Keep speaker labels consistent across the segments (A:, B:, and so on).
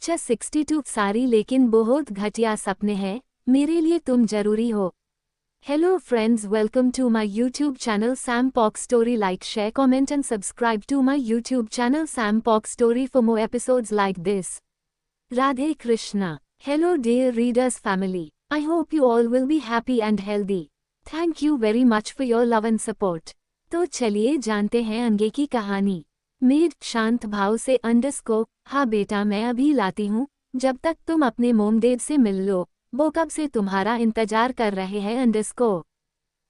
A: अच्छा 62 सारी लेकिन बहुत घटिया सपने हैं, मेरे लिए तुम जरूरी हो। Hello friends, welcome to my YouTube channel Sam Pock story. Like, share, comment and subscribe to my YouTube channel Sam Pock story for more episodes like this. Radhe Krishna. Hello dear readers family, I hope you all will be happy and healthy. Thank you very much for your love and support. तो चलिए जानते हैं अंगे की कहानी। Made शांत भाव से हाँ बेटा मैं अभी लाती हूँ, जब तक तुम अपने मोमडेड से मिल लो, वो कब से तुम्हारा इंतजार कर रहे हैं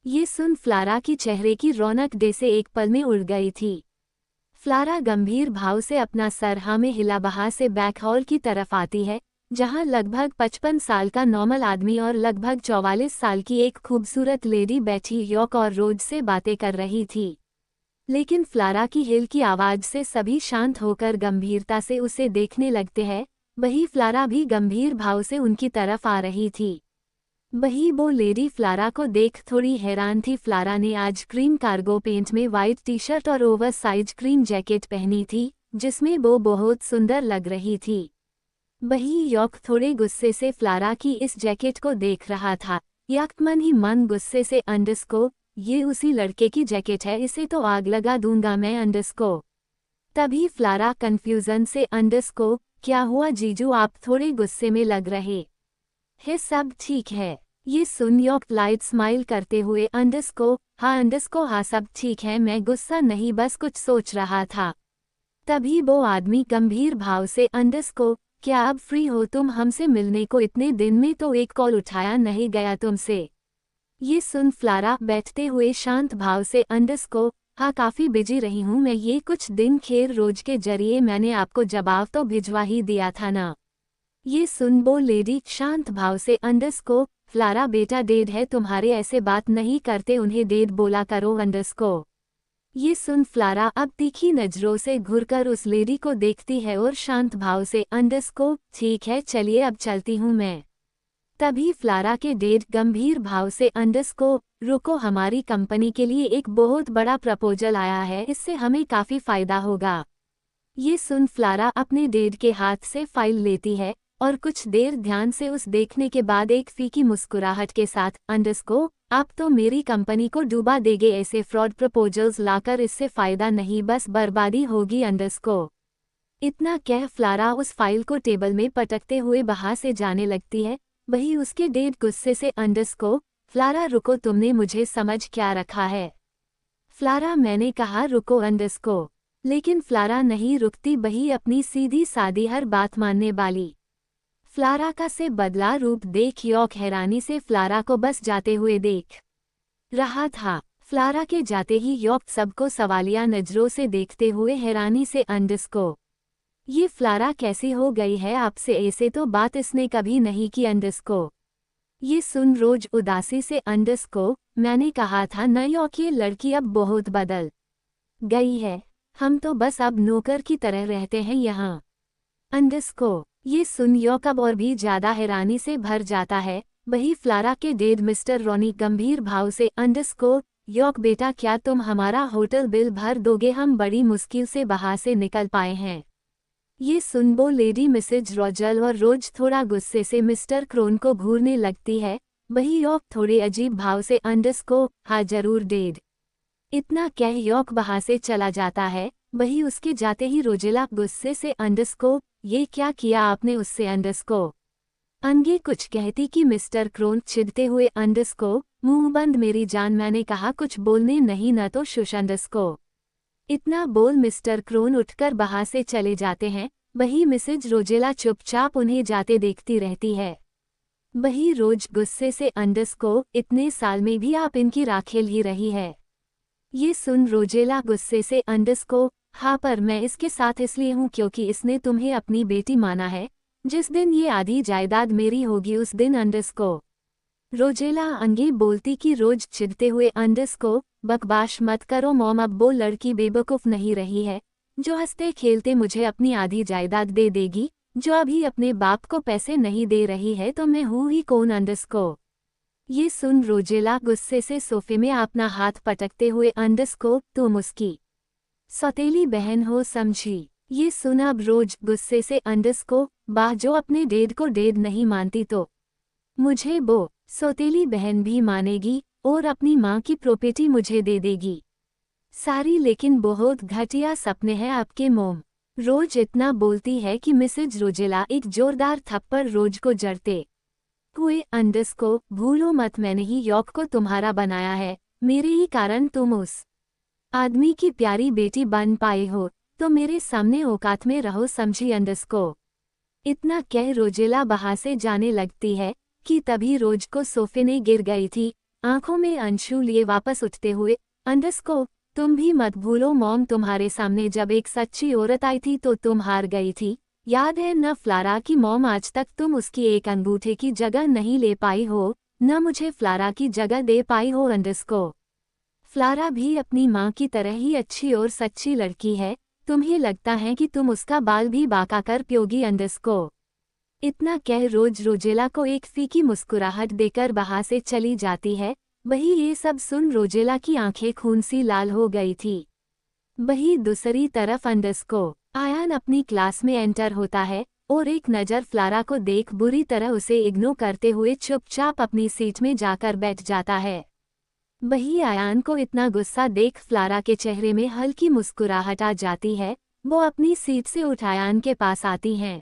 A: ये सुन फ्लारा की चेहरे की रौनक डे से एक पल में उड़ गई थी। फ्लारा गंभीर भाव से अपना सर हाँ में हिला बहा से बैक हॉल की तरफ आती है, जहाँ लगभग 55 साल का नॉर्मल आदमी और लगभग 44 साल की एक खूबसूरत लेडी बैठी यॉक और रोज से बातें कर रही थी। लेकिन फ्लारा की हिल की आवाज से सभी शांत होकर गंभीरता से उसे देखने लगते हैं। वही फ्लारा भी गंभीर भाव से उनकी तरफ आ रही थी। वही वो लेडी फ्लारा को देख थोड़ी हैरान थी। फ्लारा ने आज क्रीम कार्गो पेंट में वाइट टी शर्ट और ओवर साइज क्रीम जैकेट पहनी थी, जिसमें वो बहुत सुंदर लग रही थी। वही यॉक थोड़े गुस्से से फ्लारा की इस जैकेट को देख रहा था। यकमन ही मन गुस्से से ये उसी लड़के की जैकेट है, इसे तो आग लगा दूंगा मैं तभी फ्लारा कंफ्यूजन से क्या हुआ जीजू, आप थोड़े गुस्से में लग रहे है, सब ठीक है। ये सुन यॉक लाइट स्माइल करते हुए हाँ सब ठीक है, मैं गुस्सा नहीं बस कुछ सोच रहा था। तभी वो आदमी गंभीर भाव से क्या अब फ्री हो तुम हमसे मिलने को, इतने दिन में तो एक कॉल उठाया नहीं गया तुमसे। ये सुन फ्लारा बैठते हुए शांत भाव से हाँ काफी बिजी रही हूँ मैं ये कुछ दिन, खैर रोज के जरिए मैंने आपको जवाब तो भिजवा ही दिया था ना। ये सुन वो लेडी शांत भाव से फ्लारा बेटा डेड है तुम्हारे, ऐसे बात नहीं करते, उन्हें डेड बोला करो ये सुन फ्लारा अब तीखी नजरों से घुरकर उस लेडी को देखती है और शांत भाव से ठीक है चलिए अब चलती हूँ मैं। तभी फ्लारा के डेड गंभीर भाव से रुको, हमारी कंपनी के लिए एक बहुत बड़ा प्रपोजल आया है, इससे हमें काफी फायदा होगा। ये सुन फ्लारा अपने डेड के हाथ से फाइल लेती है और कुछ देर ध्यान से उस देखने के बाद एक फीकी मुस्कुराहट के साथ आप तो मेरी कंपनी को डूबा देंगे, ऐसे फ्रॉड प्रपोजल्स लाकर इससे फायदा नहीं बस बर्बादी होगी इतना कह फ्लारा उस फाइल को टेबल में पटकते हुए बाहर से जाने लगती है। वही उसके डेड गुस्से से फ्लारा रुको, तुमने मुझे समझ क्या रखा है। फ्लारा मैंने कहा रुको लेकिन फ्लारा नहीं रुकती, वही अपनी सीधी सादी हर बात मानने वाली फ्लारा का से बदला रूप देख यॉक हैरानी से फ्लारा को बस जाते हुए देख रहा था। फ्लारा के जाते ही यॉक सबको सवालिया नजरों से देखते हुए हैरानी से ये फ्लारा कैसी हो गई है आपसे, ऐसे तो बात इसने कभी नहीं की ये सुन रोज उदासी से मैंने कहा था न यॉक, ये लड़की अब बहुत बदल गई है, हम तो बस अब नौकर की तरह रहते हैं यहाँ ये सुन यॉक अब और भी ज्यादा हैरानी से भर जाता है। वही फ्लारा के डेड मिस्टर रॉनी गंभीर भाव से यॉक बेटा क्या तुम हमारा होटल बिल भर दोगे, हम बड़ी मुश्किल से बाहर से निकल पाए हैं। ये सुन वो लेडी मिसेज रॉजल और रोज थोड़ा गुस्से से मिस्टर क्रोन को घूरने लगती है। वही यॉक थोड़े अजीब भाव से हाँ जरूर डेड इतना कह यॉक वहां से चला जाता है। वही उसके जाते ही रोजेला गुस्से से ये क्या किया आपने उससे अंगे कुछ कहती कि मिस्टर क्रोन चिढ़ते हुए मुंह बंद मेरी जान, मैंने कहा कुछ बोलने नहीं न तो शुश इतना बोल मिस्टर क्रोन उठकर बाहर से चले जाते हैं। वही मिसेज रोजेला चुपचाप उन्हें जाते देखती रहती है। वही रोज गुस्से से इतने साल में भी आप इनकी राखेल ही रही है। ये सुन रोजेला गुस्से से हाँ पर मैं इसके साथ इसलिए हूँ क्योंकि इसने तुम्हें अपनी बेटी माना है, जिस दिन ये आधी जायदाद मेरी होगी उस दिन रोजेला अंगे बोलती कि रोज चिढ़ते हुए बकवास मत करो मॉम, अब वो लड़की बेवकूफ नहीं रही है जो हंसते खेलते मुझे अपनी आधी जायदाद दे देगी, जो अभी अपने बाप को पैसे नहीं दे रही है तो मैं हूँ ही कौन ये सुन रोजेला गुस्से से सोफे में अपना हाथ पटकते हुए तुम उसकी सौतेली बहन हो समझी। ये सुन अब रोज गुस्से से अंडरस्को बाह जो अपने डेड को डेड नहीं मानती तो मुझे वो सौतेली बहन भी मानेगी और अपनी माँ की प्रॉपर्टी मुझे दे देगी। सारी लेकिन बहुत घटिया सपने हैं आपके मोम। रोज इतना बोलती है कि मिसेज रोजेला एक जोरदार थप्पड़ रोज को जड़ते हुए अंडरस्को भूलो मत मैंने ही यॉक को तुम्हारा बनाया है, मेरे ही कारण तुम उस आदमी की प्यारी बेटी बन पाए हो, तो मेरे सामने औकात में रहो समझी अंडरस्को। इतना कह रोजेला वहां से जाने लगती है कि तभी रोज को सोफे ने गिर गई थी, आंखों में अंशु लिए वापस उठते हुए। अंडरस्को तुम भी मत भूलो मॉम तुम्हारे सामने जब एक सच्ची औरत आई थी तो तुम हार गई थी, याद है न फ्लारा की मॉम आज तक तुम उसकी एक अंगूठे की जगह नहीं ले पाई हो, न मुझे फ्लारा की जगह दे पाई हो अंडरस्को। फ्लारा भी अपनी माँ की तरह ही अच्छी और सच्ची लड़की है, तुम्हें लगता है कि तुम उसका बाल भी बाका कर पियोगी अंडरस्को। इतना कह रोज रोजेला को एक फीकी मुस्कुराहट देकर वहां से चली जाती है। वही ये सब सुन रोजेला की आंखें खून सी लाल हो गई थी। वही दूसरी तरफ अंडरस्को आयान अपनी क्लास में एंटर होता है और एक नज़र फ्लारा को देख बुरी तरह उसे इग्नोर करते हुए चुपचाप अपनी सीट में जाकर बैठ जाता है। वही आयान को इतना गुस्सा देख फ्लारा के चेहरे में हल्की मुस्कुराहट आ जाती है। वो अपनी सीट से उठ आयान के पास आती हैं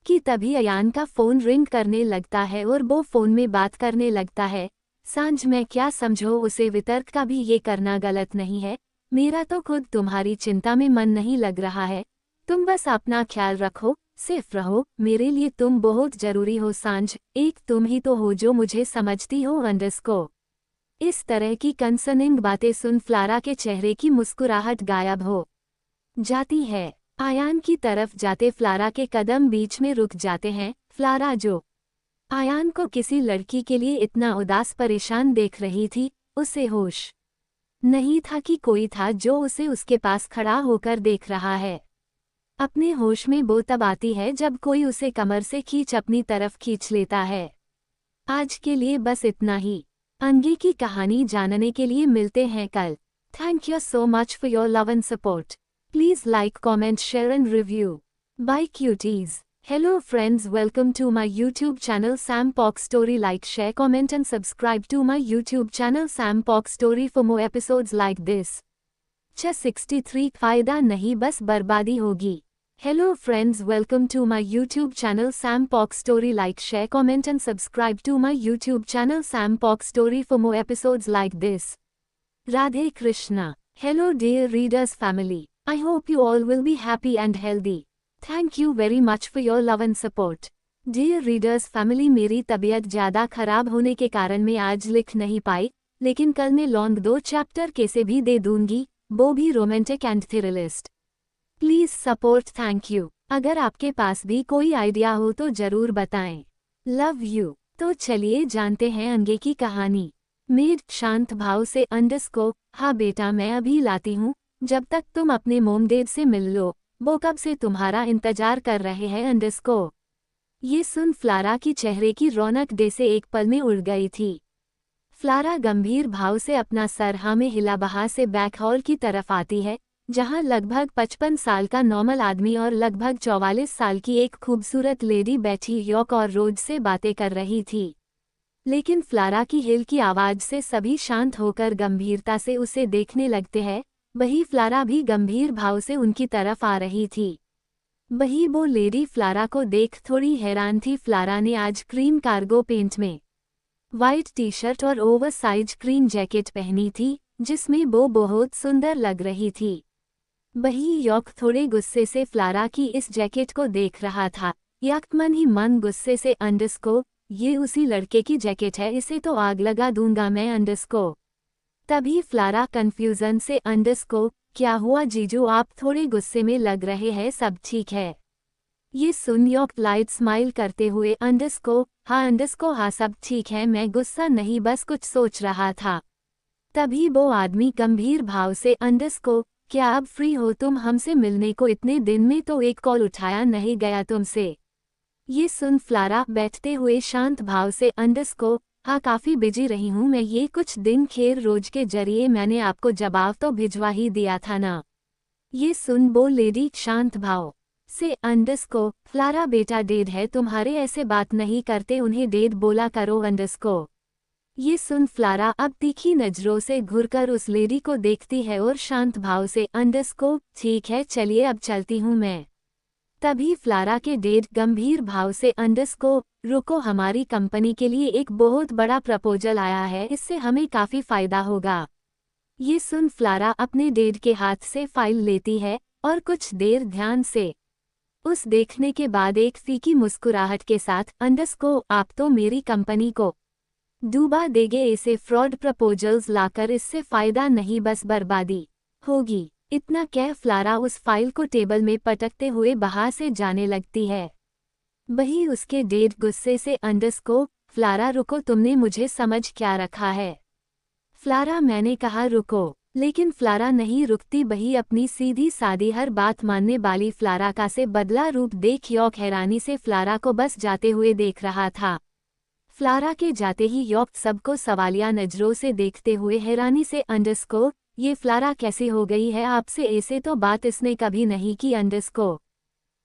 A: कि तभी आयान का फ़ोन रिंग करने लगता है और वो फ़ोन में बात करने लगता है। सांझ मैं क्या समझो उसे वितर्क का भी ये करना गलत नहीं है, मेरा तो खुद तुम्हारी चिंता में मन नहीं लग रहा है, तुम बस अपना ख्याल रखो, सेफ रहो, मेरे लिए तुम बहुत ज़रूरी हो सांझ, एक तुम ही तो हो जो मुझे समझती हो अंडरस्को। इस तरह की कंसर्निंग बातें सुन फ्लारा के चेहरे की मुस्कुराहट गायब हो जाती है। आयान की तरफ जाते फ्लारा के कदम बीच में रुक जाते हैं। फ्लारा जो आयान को किसी लड़की के लिए इतना उदास परेशान देख रही थी, उसे होश नहीं था कि कोई था जो उसे उसके पास खड़ा होकर देख रहा है। अपने होश में वो तब आती है जब कोई उसे कमर से खींच अपनी तरफ खींच लेता है। आज के लिए बस इतना ही। आगे की कहानी जानने के लिए मिलते हैं कल। Thank you so much for your love and support. Please like, comment, share and review. Bye cuties. Hello friends, welcome to my YouTube channel Sam Pock Story. Like, share, comment and subscribe to my YouTube channel Sam Pock Story for more episodes like this. 63 फायदा नहीं बस बर्बादी होगी। Hello friends, welcome to my YouTube channel Sam Pock Story. Like, share, comment and subscribe to my YouTube channel Sam Pock Story for more episodes like this. Radhe Krishna. Hello dear readers family. I hope you all will be happy and healthy. Thank you very much for your love and support. Dear readers family, मेरी तबीयत ज़्यादा खराब होने के कारण मैं आज लिख नहीं पाई, लेकिन कल मैं लॉन्ग 2 चैप्टर कैसे भी दे दूंगी, वो भी रोमांटिक एंड थ्रिलिस्ट। Please support, thank you. अगर आपके पास भी कोई आइडिया हो तो ज़रूर बताएं। Love you. तो चलिए जानते हैं आगे की कहानी। मेड शांत भाव से अंडरस्को, हाँ बेटा मैं अभी लाती हूँ, जब तक तुम अपने मोमडेड से मिल लो, वो कब से तुम्हारा इंतजार कर रहे हैं अंडरस्को। ये सुन फ्लारा की चेहरे की रौनक डे से एक पल में उड़ गई थी। फ्लारा गंभीर भाव से अपना सर हाँ में हिला बहा से बैक हॉल की तरफ आती है, जहां लगभग 55 साल का नॉर्मल आदमी और लगभग 44 साल की एक खूबसूरत लेडी बैठी यॉक और रोज से बातें कर रही थी। लेकिन फ्लारा की हिल की आवाज से सभी शांत होकर गंभीरता से उसे देखने लगते हैं। वही फ्लारा भी गंभीर भाव से उनकी तरफ आ रही थी। वही वो लेडी फ्लारा को देख थोड़ी हैरान थी। फ्लारा ने आज क्रीम कार्गो पेंट में वाइट टी शर्ट और ओवरसाइज क्रीम जैकेट पहनी थी, जिसमें वो बहुत सुंदर लग रही थी। वही यॉक थोड़े गुस्से से फ्लारा की इस जैकेट को देख रहा था। यक मन ही मन गुस्से से अंडरस्को, ये उसी लड़के की जैकेट है, इसे तो आग लगा दूंगा मैं अंडरस्को। तभी फ्लारा कंफ्यूजन से अंडरस्को, क्या हुआ जीजू आप थोड़े गुस्से में लग रहे हैं, सब ठीक है। ये सुन यॉक लाइट स्माइल करते हुए अंडरस्को, हाँ सब ठीक है, मैं गुस्सा नहीं बस कुछ सोच रहा था। तभी वो आदमी गंभीर भाव से अंडरस्को, क्या अब फ्री हो तुम हमसे मिलने को, इतने दिन में तो एक कॉल उठाया नहीं गया तुमसे। ये सुन फ्लारा बैठते हुए शांत भाव से अंडरस्को, हाँ काफ़ी बिजी रही हूँ मैं ये कुछ दिन, खैर रोज के जरिए मैंने आपको जवाब तो भिजवा ही दिया था ना। ये सुन वो लेडी शांत भाव से अंडरस्को फ्लारा बेटा डेड है तुम्हारे ऐसे बात नहीं करते उन्हें डेड बोला करो अंडरस्को। ये सुन फ्लारा अब तीखी नजरों से घुरकर उस लेडी को देखती है और शांत भाव से अंडरस्को ठीक है चलिए अब चलती हूँ मैं। तभी फ्लारा के डेड गंभीर भाव से अंडरस्को रुको हमारी कंपनी के लिए एक बहुत बड़ा प्रपोजल आया है इससे हमें काफी फायदा होगा। ये सुन फ्लारा अपने डेड के हाथ से फाइल लेती है और कुछ देर ध्यान से उस देखने के बाद एक फीकी मुस्कुराहट के साथ अंडरस्को आप तो मेरी कंपनी को डूबा देंगे इसे फ्रॉड प्रपोजल्स लाकर इससे फायदा नहीं बस बर्बादी होगी। इतना कह फ्लारा उस फाइल को टेबल में पटकते हुए बाहर से जाने लगती है। वही उसके डेड गुस्से से अंडरस्को फ्लारा रुको तुमने मुझे समझ क्या रखा है। फ्लारा मैंने कहा रुको लेकिन फ्लारा नहीं रुकती वही अपनी सीधी सादी हर बात मानने वाली फ्लारा का से बदला रूप देख यॉक हैरानी से फ्लारा को बस जाते हुए देख रहा था। फ्लारा के जाते ही यॉक सबको सवालिया नजरों से देखते हुए हैरानी से अंडरस्को ये फ्लारा कैसी हो गई है आपसे ऐसे तो बात इसने कभी नहीं की अंडरस्को।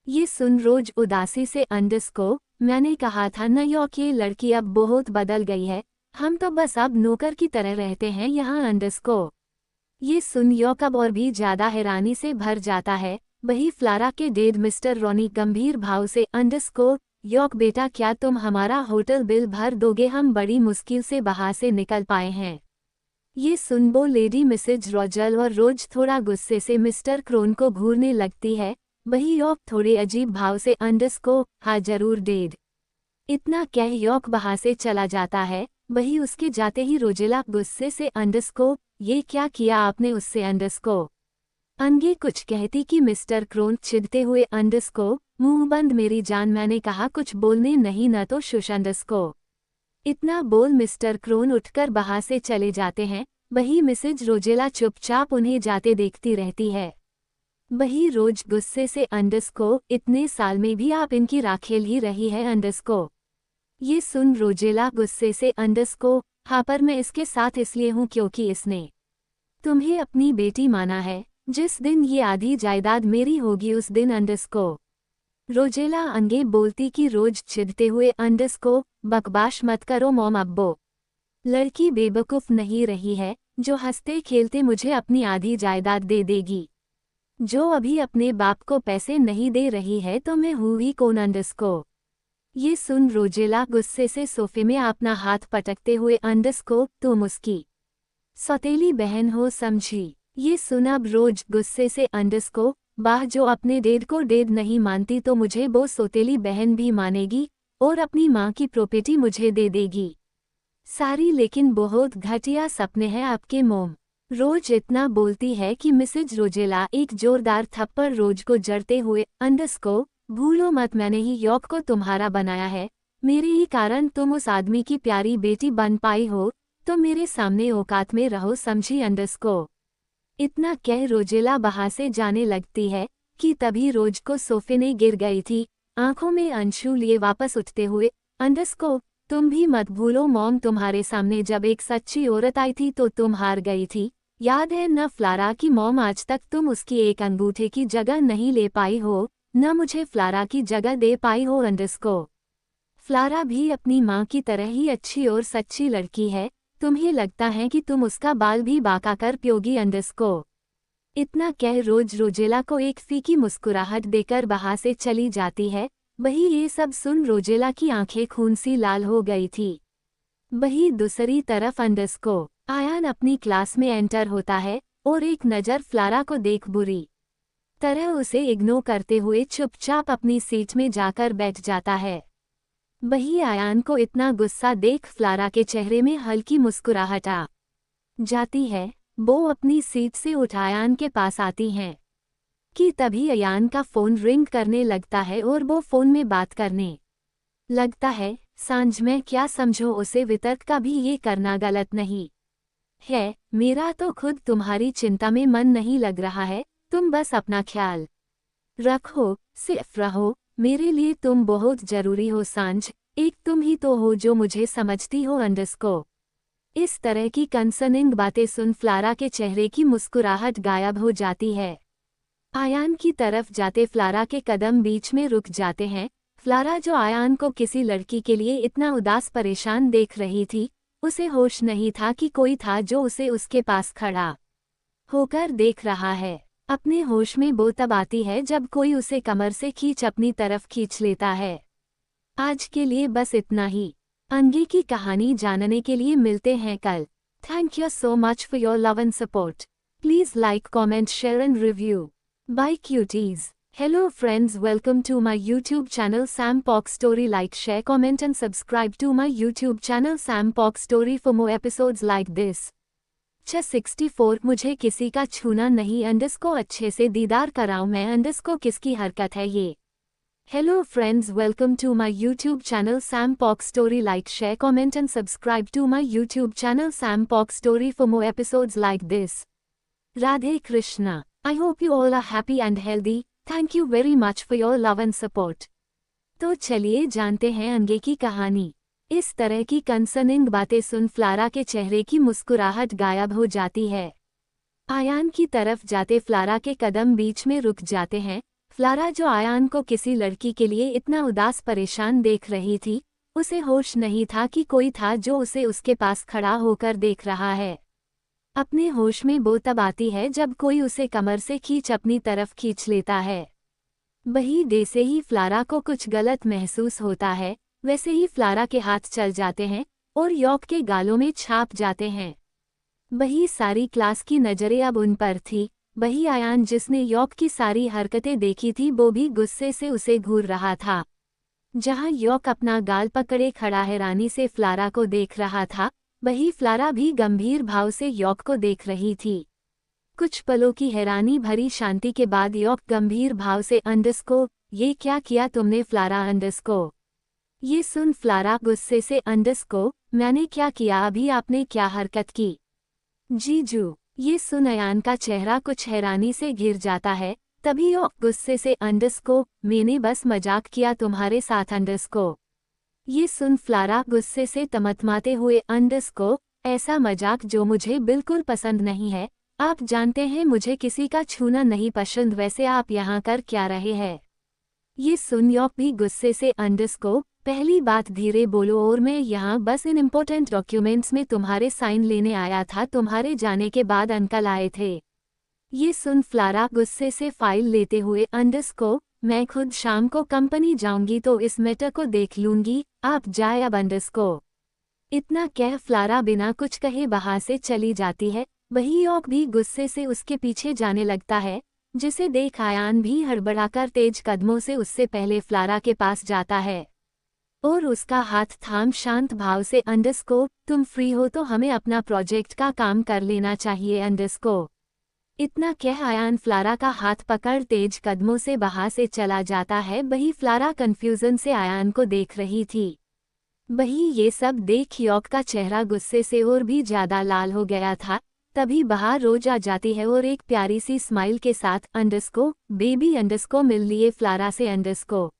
A: ये सुन रोज उदासी से अंडरस्को मैंने कहा था न यॉक ये लड़की अब बहुत बदल गई है हम तो बस अब नौकर की तरह रहते हैं यहाँ अंडरस्को। ये सुन यॉक अब और भी ज्यादा हैरानी से भर जाता है। वही फ्लारा के डेड मिस्टर रॉनी गंभीर भाव से अंडरस्को यॉक बेटा क्या तुम हमारा होटल बिल भर दोगे हम बड़ी मुश्किल से बाहर से निकल पाए हैं। ये सुन वो लेडी मिसेज रॉजल और रोज थोड़ा गुस्से से मिस्टर क्रोन को घूरने लगती है। वही यॉक थोड़े अजीब भाव से अंडरस्को हाँ जरूर डेड। इतना कह यॉक बाहर से चला जाता है। वही उसके जाते ही रोजेला गुस्से से अंडरस्को ये क्या किया आपने उससे अंडरस्को अंगे कुछ कहती कि मिस्टर क्रोन चिढ़ते हुए अंडरस्को मुंह बंद मेरी जान मैंने कहा कुछ बोलने नहीं न तो शुश अंडरस्को। इतना बोल मिस्टर क्रोन उठकर बाहर से चले जाते हैं। वही मिसेज रोजेला चुपचाप उन्हें जाते देखती रहती है। वही रोज गुस्से से अंडरस्को इतने साल में भी आप इनकी राखेल ही रही है अंडरस्को। ये सुन रोजेला गुस्से से अंडरस्को हाँ पर मैं इसके साथ इसलिए हूँ क्योंकि इसने तुम्हें अपनी बेटी माना है जिस दिन ये आधी जायदाद मेरी होगी उस दिन अंडरस्को। रोजेला अंगे बोलती कि रोज चिढ़ते हुए अंडरस्को बकवास मत करो मॉम अब्बो लड़की बेवकूफ नहीं रही है जो हंसते खेलते मुझे अपनी आधी जायदाद दे देगी। जो अभी अपने बाप को पैसे नहीं दे रही है तो मैं हूँ ही कौन अंडरस्को। ये सुन रोजेला गुस्से से सोफे में अपना हाथ पटकते हुए अंडरस्को तुम उसकी सौतेली बहन हो समझी। ये सुन अब रोज गुस्से से अंडरस्को वाह जो अपने डेड को डेड नहीं मानती तो मुझे वो सौतेली बहन भी मानेगी और अपनी माँ की प्रॉपर्टी मुझे दे देगी सारी लेकिन बहुत घटिया सपने हैं आपके मोम। रोज इतना बोलती है कि मिसेज रोजेला एक जोरदार थप्पड़ रोज को जड़ते हुए अंडरस्को भूलो मत मैंने ही यॉक को तुम्हारा बनाया है मेरे ही कारण तुम उस आदमी की प्यारी बेटी बन पाई हो तो मेरे सामने औकात में रहो समझी अंडरस्को। इतना कह रोजेला बाहर से जाने लगती है कि तभी रोज को सोफे ने गिर गई थी आंखों में अंशु लिए वापस उठते हुए अंडरस्को तुम भी मत भूलो मॉम तुम्हारे सामने जब एक सच्ची औरत आई थी तो तुम हार गई थी याद है न फ्लारा की मॉम आज तक तुम उसकी एक अंगूठे की जगह नहीं ले पाई हो न मुझे फ्लारा की जगह दे पाई हो अंडरस्को। फ्लारा भी अपनी माँ की तरह ही अच्छी और सच्ची लड़की है तुम्हें लगता है कि तुम उसका बाल भी बाका कर पियोगी अंडरस्को। इतना कह रोज रोजेला को एक फीकी मुस्कुराहट देकर बाहर से चली जाती है। वही ये सब सुन रोजेला की आंखें खून सी लाल हो गई थी। वही दूसरी तरफ अंडरस्को आयान अपनी क्लास में एंटर होता है और एक नज़र फ्लारा को देख बुरी तरह उसे इग्नोर करते हुए चुपचाप अपनी सीट में जाकर बैठ जाता है। वही आयान को इतना गुस्सा देख फ्लारा के चेहरे में हल्की मुस्कुराहट आ जाती है। वो अपनी सीट से उठ आयान के पास आती हैं कि तभी आयान का फ़ोन रिंग करने लगता है और वो फ़ोन में बात करने लगता है। सांझ में क्या समझो उसे वितर्क का भी ये करना गलत नहीं है मेरा तो खुद तुम्हारी चिंता में मन नहीं लग रहा है तुम बस अपना ख्याल रखो सिर्फ रहो मेरे लिए तुम बहुत जरूरी हो सांझ एक तुम ही तो हो जो मुझे समझती हो अंडरस्को। इस तरह की कंसर्निंग बातें सुन फ्लारा के चेहरे की मुस्कुराहट गायब हो जाती है। आयान की तरफ जाते फ्लारा के कदम बीच में रुक जाते हैं। फ्लारा जो आयान को किसी लड़की के लिए इतना उदास परेशान देख रही थी, उसे होश नहीं था कि कोई था जो उसे उसके पास खड़ा होकर देख रहा है। अपने होश में वो तब आती है जब कोई उसे कमर से खींच अपनी तरफ खींच लेता है। आज के लिए बस इतना ही। आगे की कहानी जानने के लिए मिलते हैं कल। Thank you so much for your love and support. Please like, comment, share and review. Bye cuties. Hello friends, welcome to my YouTube channel Sam Pock Story. Like, share, comment and subscribe to my YouTube channel Sam Pock Story for more episodes like this. 64 मुझे किसी का छूना नहीं अंडरस्को अच्छे से दीदार कराऊं मैं अंडरस्को किसकी हरकत है ये। Hello friends, welcome to my YouTube channel Sam Pock Story. Like, share, comment and subscribe to my YouTube channel Sam Pock Story for more episodes like this. Radhe Krishna. I hope you all are happy and healthy. Thank you very much for your love and support. तो चलिए जानते हैं आगे की कहानी। इस तरह की कंसर्निंग बातें सुन फ्लारा के चेहरे की मुस्कुराहट गायब हो जाती है। आयान की तरफ जाते फ्लारा के कदम बीच में रुक जाते हैं। फ्लारा जो आयान को किसी लड़की के लिए इतना उदास परेशान देख रही थी, उसे होश नहीं था कि कोई था जो उसे उसके पास खड़ा होकर देख रहा है। अपने होश में वो तब आती है जब कोई उसे कमर से खींच अपनी तरफ खींच लेता है। वही जैसे ही फ्लारा को कुछ गलत महसूस होता है, वैसे ही फ्लारा के हाथ चल जाते हैं और यॉक के गालों में छाप जाते हैं। वही सारी क्लास की नज़रें अब उन पर थी। वही आयान जिसने यॉक की सारी हरकतें देखी थी वो भी गुस्से से उसे घूर रहा था। जहां यॉक अपना गाल पकड़े खड़ा हैरानी से फ्लारा को देख रहा था, वही फ्लारा भी गंभीर भाव से यॉक को देख रही थी। कुछ पलों की हैरानी भरी शांति के बाद यॉक गंभीर भाव से अंडरस्को, ये क्या किया तुमने फ्लारा अंडरस्को। ये सुन फ्लारा गुस्से से अंडरस्को, मैंने क्या किया अभी आपने क्या हरकत की। जीजू। ये सुन आयान का चेहरा कुछ हैरानी से घिर जाता है। तभी यॉक गुस्से से अंडरस्को, मैंने बस मजाक किया तुम्हारे साथ अंडरस्को। ये सुन फ्लारा गुस्से से तमतमाते हुए अंडरस्को, ऐसा मजाक जो मुझे बिल्कुल पसंद नहीं है। आप जानते हैं मुझे किसी का छूना नहीं पसंद, वैसे आप यहाँ कर क्या रहे हैं। ये सुन यॉक भी गुस्से से अंडरस्को, पहली बात धीरे बोलो और मैं यहाँ बस इन इम्पोर्टेंट डॉक्यूमेंट्स में तुम्हारे साइन लेने आया था, तुम्हारे जाने के बाद अंकल आए थे। ये सुन फ्लारा गुस्से से फाइल लेते हुए अंडरस्को, मैं खुद शाम को कंपनी जाऊंगी तो इस मैटर को देख लूंगी, आप जाए अब अंडरस्को। इतना कह फ्लारा बिना कुछ कहे वहां से चली जाती है। वही यॉक भी गुस्से से उसके पीछे जाने लगता है, जिसे देख आयान भी हड़बड़ाकर तेज कदमों से उससे पहले फ्लारा के पास जाता है और उसका हाथ थाम शांत भाव से अंडरस्को, तुम फ्री हो तो हमें अपना प्रोजेक्ट का काम कर लेना चाहिए अंडरस्को। इतना कह आयान फ्लारा का हाथ पकड़ तेज कदमों से वहां से चला जाता है। वही फ्लारा कंफ्यूजन से आयान को देख रही थी। वही ये सब देख यॉक का चेहरा गुस्से से और भी ज्यादा लाल हो गया था। तभी बाहर रोज आ जाती है और एक प्यारी सी स्माइल के साथ अंडरस्को, बेबी अंडरस्को मिल लिए फ्लारा से अंडरस्को।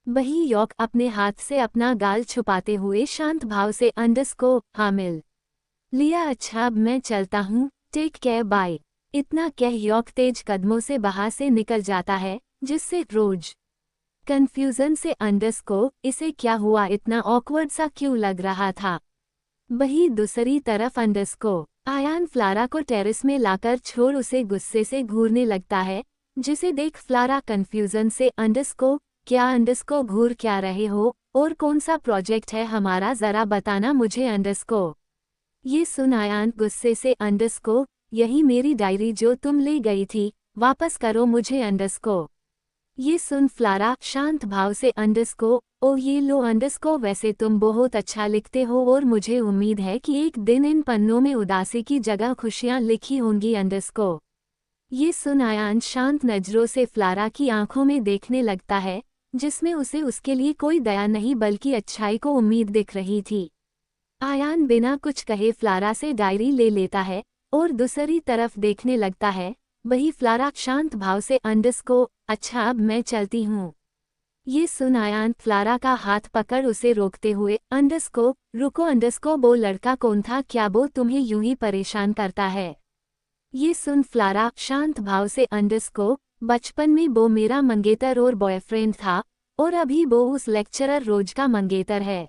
A: वही यॉक अपने हाथ से अपना गाल छुपाते हुए शांत भाव से अंडरस्को, हाँ मिल लिया, अच्छा अब मैं चलता हूँ, टेक केयर बाय। इतना कह यॉक तेज कदमों से बाहर से निकल जाता है, जिससे रोज कंफ्यूजन से अंडरस्को, इसे क्या हुआ, इतना ऑकवर्ड सा क्यों लग रहा था। वही दूसरी तरफ अंडरस्को आयान फ्लारा को टेरेस में लाकर छोड़ उसे गुस्से से घूरने लगता है, जिसे देख फ्लारा कंफ्यूजन से अंडरस्को, क्या अंडरस्को घूर क्या रहे हो और कौन सा प्रोजेक्ट है हमारा, जरा बताना मुझे अंडरस्को। ये सुन आयान गुस्से से अंडरस्को, यही मेरी डायरी जो तुम ले गई थी, वापस करो मुझे अंडरस्को। ये सुन फ्लारा शांत भाव से अंडरस्को, ओ ये लो अंडरस्को, वैसे तुम बहुत अच्छा लिखते हो और मुझे उम्मीद है कि एक दिन इन पन्नों में उदासी की जगह खुशियां लिखी होंगी अंडरस्को। ये सुन आयान शांत नजरों से फ्लारा की आंखों में देखने लगता है, जिसमें उसे उसके लिए कोई दया नहीं बल्कि अच्छाई को उम्मीद दिख रही थी। आयान बिना कुछ कहे फ्लारा से डायरी ले लेता है और दूसरी तरफ देखने लगता है। वही फ्लारा शांत भाव से अंडरस्को, अच्छा अब मैं चलती हूँ। ये सुन आयान फ्लारा का हाथ पकड़ उसे रोकते हुए अंडरस्को, रुको अंडरस्को, वो लड़का कौन था, क्या वो तुम्हें यूं ही परेशान करता है। ये सुन फ्लारा शांत भाव से अंडरस्को, बचपन में वो मेरा मंगेतर और बॉयफ्रेंड था, और अभी वो उस लेक्चरर रोज का मंगेतर है।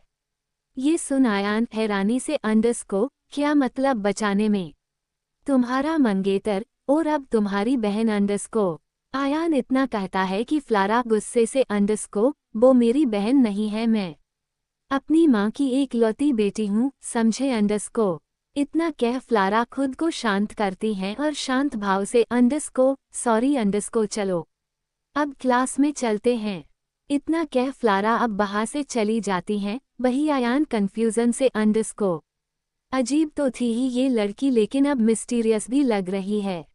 A: ये सुन आयान हैरानी से अंडरस्को क्या मतलब बचाने में? तुम्हारा मंगेतर और अब तुम्हारी बहन अंडरस्को। आयान इतना कहता है कि फ्लारा गुस्से से अंडरस्को वो मेरी बहन नहीं है, मैं अपनी माँ की एक लौती बेटी हूँ, समझे अंडरस्को। इतना कह फ्लारा खुद को शांत करती हैं और शांत भाव से अंडरस्को सॉरी अंडरस्को चलो अब क्लास में चलते हैं। इतना कह फ्लारा अब बाहर से चली जाती हैं। वही आयान कंफ्यूजन से अंडरस्को अजीब तो थी ही ये लड़की, लेकिन अब मिस्टीरियस भी लग रही है।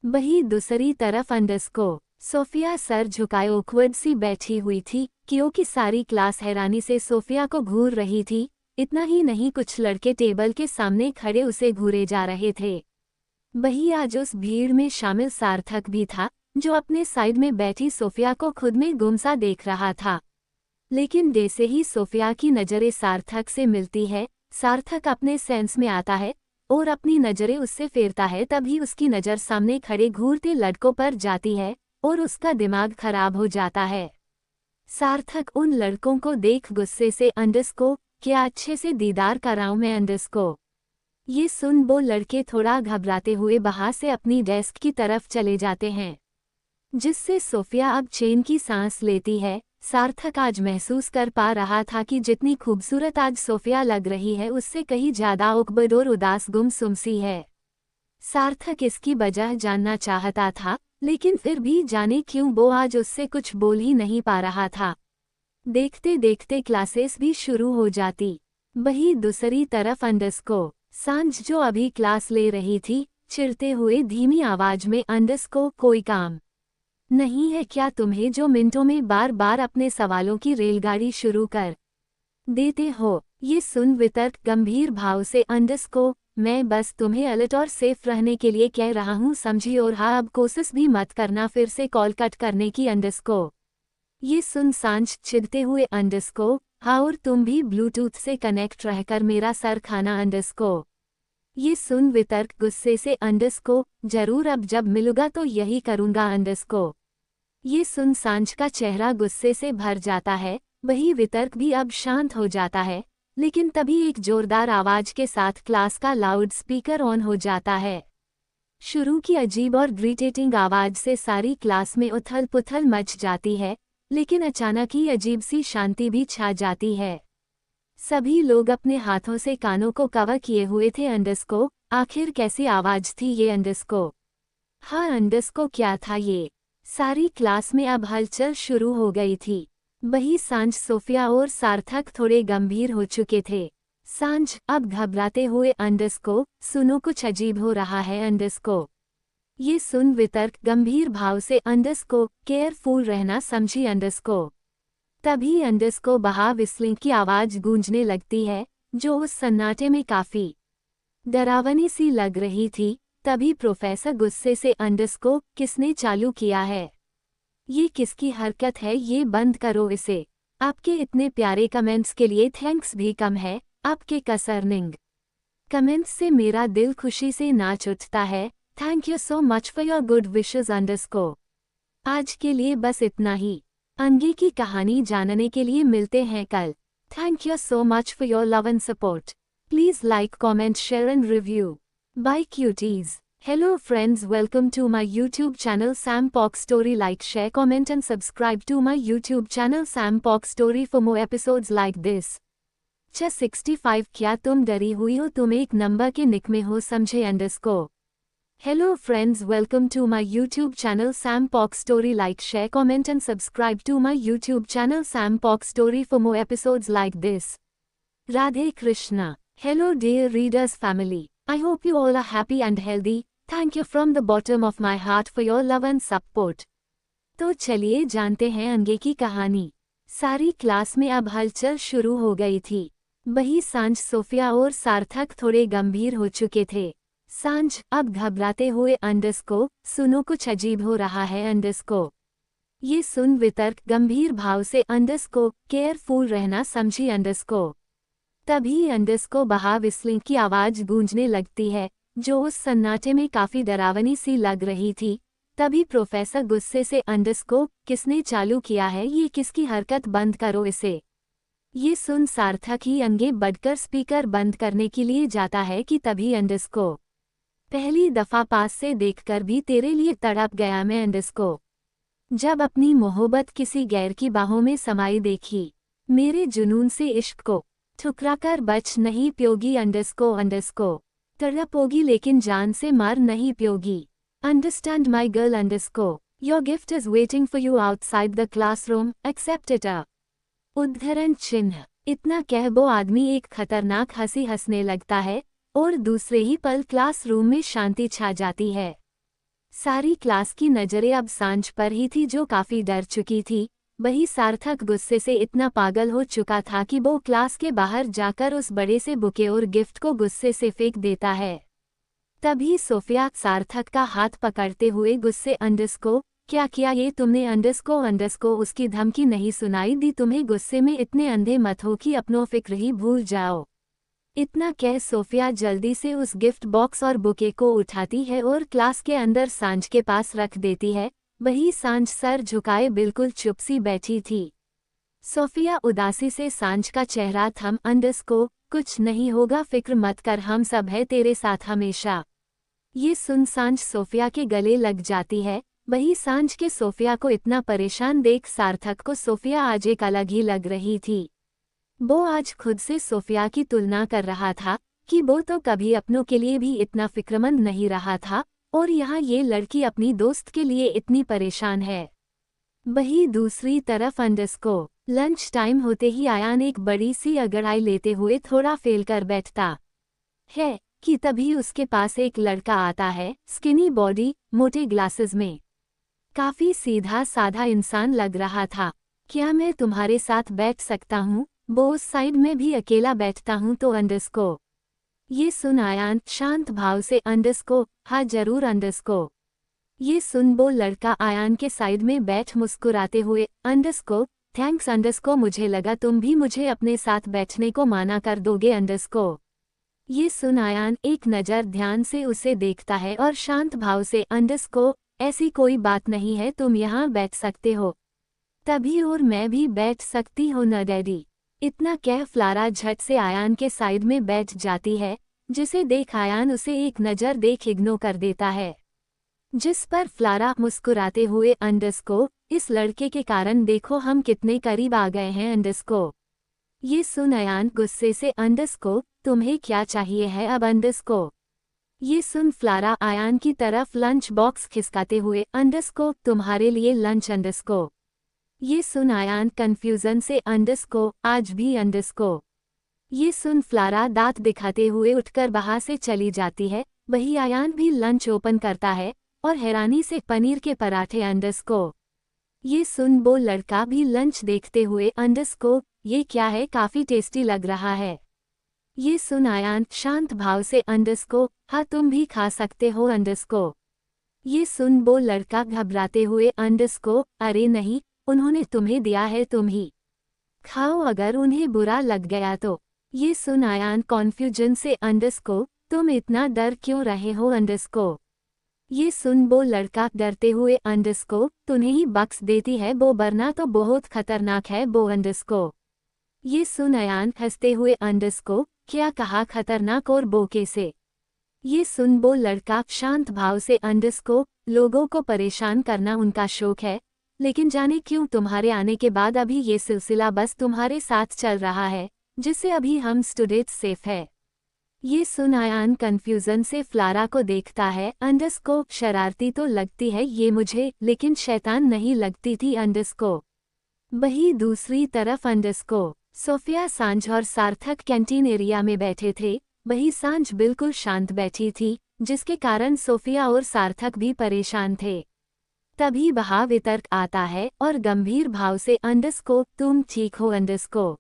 A: वही दूसरी तरफ अंडरस्को सोफिया सर झुकाए ऑकवर्ड सी बैठी हुई थी, क्योंकि सारी क्लास हैरानी से सोफिया को घूर रही थी। इतना ही नहीं, कुछ लड़के टेबल के सामने खड़े उसे घूरे जा रहे थे। वही आज उस भीड़ में शामिल सार्थक भी था, जो अपने साइड में बैठी सोफिया को खुद में गुमसा देख रहा था। लेकिन जैसे ही सोफिया की नज़रें सार्थक से मिलती है, सार्थक अपने सेंस में आता है और अपनी नज़रें उससे फेरता है, तभी उसकी नज़र सामने खड़े घूरते लड़कों पर जाती है और उसका दिमाग खराब हो जाता है। सार्थक उन लड़कों को देख गुस्से से अंडरस्को क्या अच्छे से दीदार कराऊं मैं अंडरस्को। ये सुन वो लड़के थोड़ा घबराते हुए बाहर से अपनी डेस्क की तरफ चले जाते हैं, जिससे सोफिया अब चैन की सांस लेती है। सार्थक आज महसूस कर पा रहा था कि जितनी खूबसूरत आज सोफिया लग रही है, उससे कहीं ज्यादा औकबद और उदास गुमसुम सी है। सार्थक इसकी वजह जानना चाहता था, लेकिन फिर भी जाने क्यों वो आज उससे कुछ बोल ही नहीं पा रहा था। देखते देखते क्लासेस भी शुरू हो जाती। वही दूसरी तरफ अंडरस्को सांझ जो अभी क्लास ले रही थी, चिढ़ते हुए धीमी आवाज में अंडरस्को कोई काम नहीं है क्या तुम्हें, जो मिनटों में बार बार अपने सवालों की रेलगाड़ी शुरू कर देते हो? ये सुन वितर्क गंभीर भाव से अंडरस्को मैं बस तुम्हें अलर्ट और सेफ रहने के लिए कह रहा हूँ, समझी? और हाँ, अब कोशिश भी मत करना फिर से कॉल कट करने की अंडरस्को। ये सुन सांझ चिढ़ते हुए अंडरस्को हाँ, और तुम भी ब्लूटूथ से कनेक्ट रहकर मेरा सर खाना अंडरस्को। ये सुन वितर्क गुस्से से अंडरस्को जरूर, अब जब मिलूंगा तो यही करूंगा अंडरस्को। ये सुन सांझ का चेहरा गुस्से से भर जाता है। वही वितर्क भी अब शांत हो जाता है, लेकिन तभी एक जोरदार आवाज के साथ क्लास का लाउड स्पीकर ऑन हो जाता है। शुरू की अजीब और इरिटेटिंग आवाज से सारी क्लास में उथल पुथल मच जाती है, लेकिन अचानक ही अजीब सी शांति भी छा जाती है। सभी लोग अपने हाथों से कानों को कवर किए हुए थे। अंडरस्को आखिर कैसी आवाज थी ये अंडरस्को? हाँ अंडरस्को क्या था ये? सारी क्लास में अब हलचल शुरू हो गई थी। वही सांझ सोफिया और सार्थक थोड़े गंभीर हो चुके थे। सांझ अब घबराते हुए अंडरस्को सुनो कुछ अजीब हो रहा है अंडरस्को। ये सुन वितर्क गंभीर भाव से अंडरस्को केयरफुल रहना, समझी अंडरस्को। तभी अंडरस्को बाहर विस्लिंग की आवाज गूंजने लगती है, जो उस सन्नाटे में काफी डरावनी सी लग रही थी। तभी प्रोफेसर गुस्से से अंडरस्को किसने चालू किया है? ये किसकी हरकत है? ये बंद करो इसे। आपके इतने प्यारे कमेंट्स के लिए थैंक्स भी कम है। आपके कसरनिंग कमेंट्स से मेरा दिल खुशी से नाच उठता है। Thank you so much for your good wishes अंडरस्को। आज के लिए बस इतना ही। आगे की कहानी जानने के लिए मिलते हैं कल। Thank you so much for your love and support. Please like, comment, share and review. Bye cuties. Hello friends, welcome to my YouTube channel Sam Pox Story. Like, share, comment and subscribe to my YouTube channel Sam Pox Story for more episodes like this. 65 क्या तुम डरी हुई हो? तुम एक number के निक में हो, समझे अंडरस्को। Hello friends, welcome to my YouTube channel Sam Pox Story. Like, share, comment and subscribe to my YouTube channel Sam Pox Story for more episodes like this. Radhe Krishna. Hello dear readers family. I hope you all are happy and healthy. Thank you from the bottom of my heart for your love and support. तो चलिए जानते हैं आगे की कहानी। सारी class में अब हलचल शुरू हो गई थी। वही सांझ सोफिया और सार्थक थोड़े गंभीर हो चुके थे। सांझ अब घबराते हुए अंडरस्को सुनो कुछ अजीब हो रहा है अंडरस्को। ये सुन वितर्क गंभीर भाव से अंडरस्को केयरफुल रहना, समझी अंडरस्को। तभी अंडरस्को बाहर विस्लिंग की आवाज गूंजने लगती है, जो उस सन्नाटे में काफी डरावनी सी लग रही थी। तभी प्रोफेसर गुस्से से अंडरस्कोर किसने चालू किया है ये, किसकी हरकत, बंद करो इसे। ये सुन सार्थक ही आगे बढ़कर स्पीकर बंद करने के लिए जाता है कि तभी अंडरस्कोर पहली दफा पास से देखकर भी तेरे लिए तड़प गया मैं अंडरस्कोर। जब अपनी मोहब्बत किसी गैर की बाहों में समाई देखी, मेरे जुनून से इश्क को ठुकराकर बच नहीं प्योगी अंडरस्कोर तड़पोगी लेकिन जान से मार नहीं प्योगी। Understand my girl underscore, your gift is waiting for you outside the classroom, accept it. उद्धरण चिन्ह। इतना कह वो आदमी एक खतरनाक हंसी हंसने लगता है और दूसरे ही पल क्लासरूम में शांति छा जाती है। सारी क्लास की नजरें अब सांझ पर ही थी जो काफी डर चुकी थी। वही सार्थक गुस्से से इतना पागल हो चुका था कि वो क्लास के बाहर जाकर उस बड़े से बुके और गिफ्ट को गुस्से से फेंक देता है। तभी सोफिया सार्थक का हाथ पकड़ते हुए गुस्से अंडरस्कोर, क्या किया ये तुमने अंडरस्कोर उसकी धमकी नहीं सुनाई दी तुम्हें, गुस्से में इतने अंधे मत हो कि अपनों फिक्र ही भूल जाओ। इतना कह सोफिया जल्दी से उस गिफ्ट बॉक्स और बुके को उठाती है और क्लास के अंदर सांझ के पास रख देती है। वही सांझ सर झुकाए बिल्कुल चुप सी बैठी थी। सोफिया उदासी से सांझ का चेहरा थम, अंडरस्कोर कुछ नहीं होगा, फिक्र मत कर, हम सब है तेरे साथ हमेशा। ये सुन सांझ सोफिया के गले लग जाती है। वही सांझ के सोफिया को इतना परेशान देख सार्थक को सोफिया आज एक अलग ही लग रही थी। वो आज खुद से सोफिया की तुलना कर रहा था कि वो तो कभी अपनों के लिए भी इतना फिक्रमंद नहीं रहा था और यहाँ ये लड़की अपनी दोस्त के लिए इतनी परेशान है। वही दूसरी तरफ अंडरस्कोर लंच टाइम होते ही आयान एक बड़ी सी अंगड़ाई लेते हुए थोड़ा फेल कर बैठता है कि तभी उसके पास एक लड़का आता है, स्किनी बॉडी, मोटे ग्लासेस में। काफी सीधा साधा इंसान लग रहा था। क्या मैं तुम्हारे साथ बैठ सकता हूँ? वो उस साइड में भी अकेला बैठता हूँ तो अंडरस्कोर। ये सुन आयान शांत भाव से अंडरस्कोर, हाँ जरूर अंडरस्कोर। ये सुन वो लड़का आयान के साइड में बैठ मुस्कुराते हुए, अंडरस्कोर थैंक्स अंडरस्कोर, मुझे लगा तुम भी मुझे अपने साथ बैठने को माना कर दोगे अंडरस्कोर। ये सुन आयान एक नज़र ध्यान से उसे देखता है और शांत भाव से, अंडरस्कोर ऐसी कोई बात नहीं है, तुम यहाँ बैठ सकते हो तभी, और मैं भी बैठ सकती हूँ न डैडी। इतना कह फ्लारा झट से आयान के साइड में बैठ जाती है, जिसे देख आयान उसे एक नज़र देख इग्नोर कर देता है। जिस पर फ्लारा मुस्कुराते हुए, अंडरस्कोर इस लड़के के कारण देखो हम कितने करीब आ गए हैं अंडरस्कोर। ये सुन आयान गुस्से से, अंडरस्कोर तुम्हें क्या चाहिए है अब अंडरस्कोर। ये सुन फ्लारा आयान की तरफ लंच बॉक्स खिसकाते हुए, अंडरस्कोर तुम्हारे लिए लंच अंडरस्कोर। ये सुन आयान कंफ्यूजन से, अंडरस्कोर आज भी अंडरस्कोर। ये सुन फ्लारा दांत दिखाते हुए उठकर वहां से चली जाती है। वही आयान भी लंच ओपन करता है और हैरानी से, पनीर के पराठे अंडरस्कोर। ये सुन वो लड़का भी लंच देखते हुए, अंडरस्कोर ये क्या है, काफी टेस्टी लग रहा है। ये सुन आयान शांत भाव से, अंडरस्कोर हाँ तुम भी खा सकते हो अंडरस्कोर। ये सुन वो लड़का घबराते हुए, अंडरस्कोर अरे नहीं, उन्होंने तुम्हें दिया है, तुम ही खाओ, अगर उन्हें बुरा लग गया तो। ये सुन आयान कॉन्फ्यूजन से, अंडरस्कोर तुम इतना डर क्यों रहे हो अंडरस्कोर। ये सुन वो लड़का डरते हुए, अंडरस्कोर तुम्हें ही बख्श देती है वो, वरना तो बहुत खतरनाक है वो अंडरस्कोर। ये सुन आयान हंसते हुए, अंडरस्कोर क्या कहा खतरनाक और वो कैसे। ये सुन वो लड़का शांत भाव से, अंडरस्कोर लोगों को परेशान करना उनका शौक है, लेकिन जाने क्यों तुम्हारे आने के बाद अभी ये सिलसिला बस तुम्हारे साथ चल रहा है, जिससे अभी हम स्टूडेंट्स सेफ है। ये सुन आयान कंफ्यूजन से फ्लारा को देखता है, अंडरस्कोर शरारती तो लगती है ये मुझे, लेकिन शैतान नहीं लगती थी अंडरस्कोर। वही दूसरी तरफ अंडरस्कोर सोफिया, सांझ और सार्थक कैंटीन एरिया में बैठे थे। वही सांझ बिल्कुल शांत बैठी थी, जिसके कारण सोफिया और सार्थक भी परेशान थे। तभी वहाँ वितर्क आता है और गंभीर भाव से, अंडरस्कोर तुम ठीक हो अंडरस्कोर।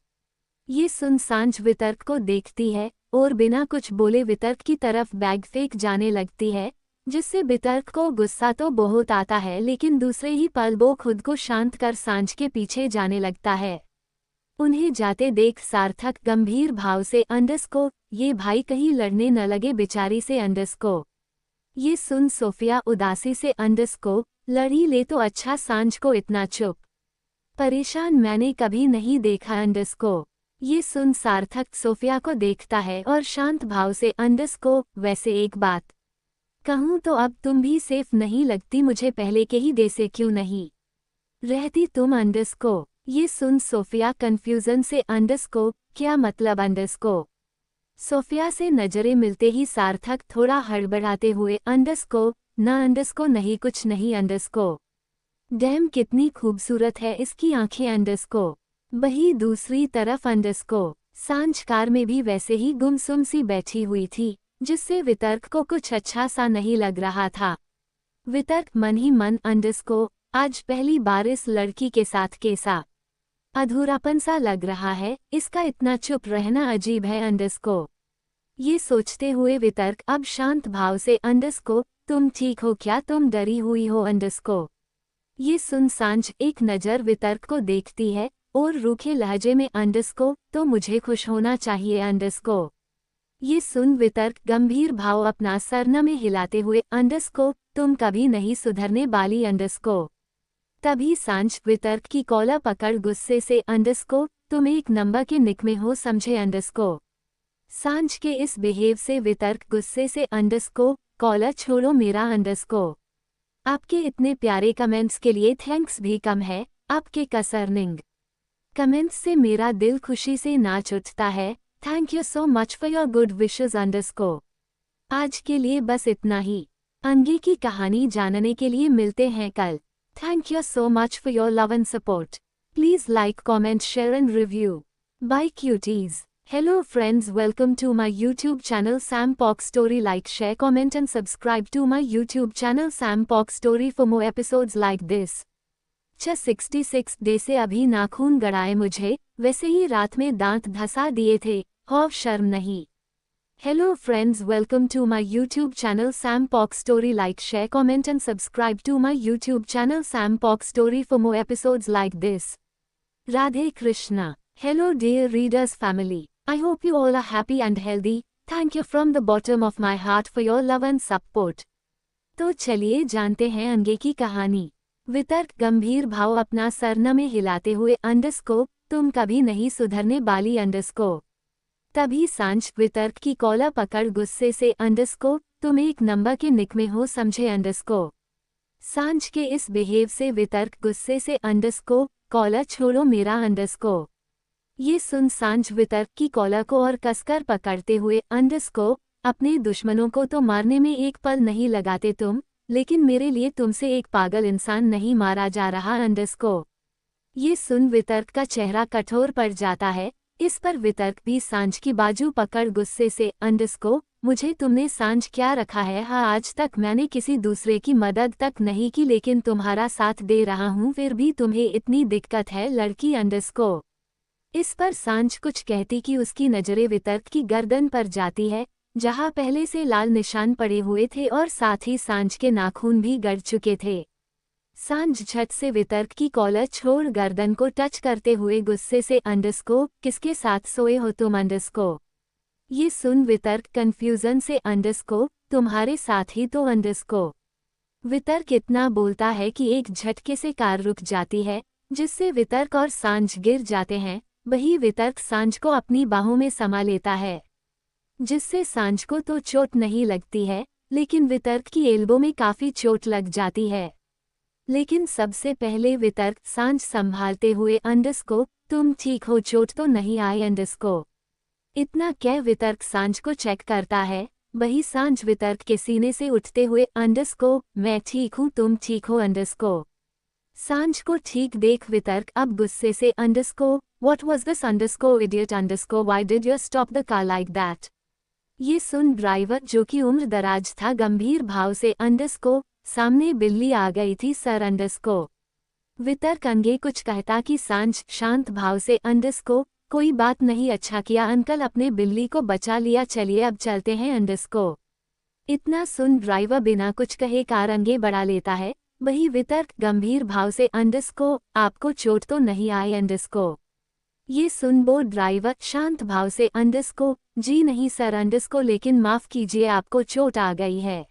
A: ये सुन सांझ वितर्क को देखती है और बिना कुछ बोले वितर्क की तरफ बैग फेंक जाने लगती है, जिससे वितर्क को गुस्सा तो बहुत आता है, लेकिन दूसरे ही पल वो खुद को शांत कर सांझ के पीछे जाने लगता है। उन्हें जाते देख सार्थक गंभीर भाव से, अंडरस्कोर ये भाई कहीं लड़ने न लगे बेचारी से अंडरस्कोर। ये सुन सोफिया उदासी से लड़ी ले तो अच्छा सांझ को इतना चुप परेशान मैंने कभी नहीं देखा ये सुन सार्थक सोफिया को देखता है और शांत भाव से वैसे एक बात कहूँ तो अब तुम भी सेफ नहीं लगती मुझे पहले के ही देसे क्यों नहीं रहती तुम ये सुन सोफिया कंफ्यूजन से क्या मतलब सोफिया से नजरें मिलते ही सार्थक थोड़ा हड़बड़ाते हुए नहीं कुछ नहीं डैम कितनी खूबसूरत है इसकी आंखें वही दूसरी तरफ सांझ कार में भी वैसे ही गुमसुम सी बैठी हुई थी जिससे वितर्क को कुछ अच्छा सा नहीं लग रहा था। वितर्क मन ही मन आज पहली बार इस लड़की के साथ कैसा अधूरापन सा लग रहा है, इसका इतना चुप रहना अजीब है ये सोचते हुए वितर्क अब शांत भाव से तुम ठीक हो क्या, तुम डरी हुई हो ये सुन सांझ एक नज़र वितर्क को देखती है और रूखे लहजे में तो मुझे खुश होना चाहिए ये सुन वितर्क गंभीर भाव अपना सरना में हिलाते हुए तुम कभी नहीं सुधरने वाली तभी सांझ वितर्क की कॉलर पकड़ गुस्से से तुम एक नंबर के निकमे हो समझे सांझ के इस बिहेव से वितर्क गुस्से से कॉलर छोड़ो मेरा आपके इतने प्यारे कमेंट्स के लिए थैंक्स भी कम है, आपके कसरनिंग कमेंट्स से मेरा दिल खुशी से नाच उठता है। Thank you so much for your good wishes आज के लिए बस इतना ही। अंगी की कहानी जानने के लिए मिलते हैं कल। Thank you so much for your love and support. Please like comment share and review. Bye cuties. Hello friends, welcome to my YouTube channel Sam Pox Story. Like, share, comment and subscribe to my YouTube channel Sam Pox Story for more episodes like this. 66 day से अभी नाखून गड़ाए मुझे, वैसे ही रात में दांत धसा दिए थे, हौफ शर्म नहीं। Hello friends, welcome to my YouTube channel Sam Pox Story. Like, share, comment and subscribe to my YouTube channel Sam Pox Story for more episodes like this. Radhe Krishna. Hello dear readers family. I hope you all are happy and healthy. Thank you from the bottom of my heart for your love and support. तो चलिए जानते हैं अंगे की कहानी। वितर्क गंभीर भाव अपना सरना में हिलाते हुए तुम कभी नहीं सुधरने वाली तभी सांझ वितर्क की कॉलर पकड़ गुस्से से तुम एक नंबर के निकमे हो समझे सांझ के इस बिहेव से वितर्क गुस्से से कॉलर छोड़ो मेरा ये सुन सांझ वितर्क की कॉलर को और कसकर पकड़ते हुए अपने दुश्मनों को तो मारने में एक पल नहीं लगाते तुम, लेकिन मेरे लिए तुमसे एक पागल इंसान नहीं मारा जा रहा ये सुन वितर्क का चेहरा कठोर पड़ जाता है। इस पर वितर्क भी सांझ की बाजू पकड़ गुस्से से मुझे तुमने सांझ क्या रखा है, हाँ आज तक मैंने किसी दूसरे की मदद तक नहीं की लेकिन तुम्हारा साथ दे रहा हूँ फिर भी तुम्हें इतनी दिक्कत है लड़की इस पर सांझ कुछ कहती कि उसकी नजरें वितर्क की गर्दन पर जाती है जहां पहले से लाल निशान पड़े हुए थे और साथ ही सांझ के नाखून भी गड़ चुके थे। सांझ झट से वितर्क की कॉलर छोड़ गर्दन को टच करते हुए गुस्से से किसके साथ सोए हो तुम ये सुन वितर्क कंफ्यूजन से तुम्हारे साथ ही तो वितर्क इतना बोलता है कि एक झटके से कार रुक जाती है जिससे वितर्क और सांझ गिर जाते हैं। वही वितर्क सांझ को अपनी बाहों में समा लेता है जिससे सांझ को तो चोट नहीं लगती है लेकिन वितर्क की एल्बो में काफी चोट लग जाती है। लेकिन सबसे पहले वितर्क सांझ संभालते हुए तुम ठीक हो, चोट तो नहीं आई इतना कह वितर्क सांझ को चेक करता है। वही सांझ वितर्क के सीने से उठते हुए मैं ठीक हूँ तुम ठीक हो सांझ को ठीक देख वितर्क अब गुस्से से What was this idiot why did you stop the car like that? ये सुन ड्राइवर जो कि उम्र दराज था गंभीर भाव से सामने बिल्ली आ गई थी सर वितर्क अंगे कुछ कहता कि सांझ शांत भाव से कोई बात नहीं, अच्छा किया अंकल अपने बिल्ली को बचा लिया, चलिए अब चलते हैं इतना सुन ड्राइवर बिना कुछ कहे कार आगे बढ़ा लेता है। वही वितर्क गंभीर भाव से आपको चोट तो नहीं आई ये सुन वो ड्राइवर शांत भाव से जी नहीं सर लेकिन माफ कीजिए आपको चोट आ गई है।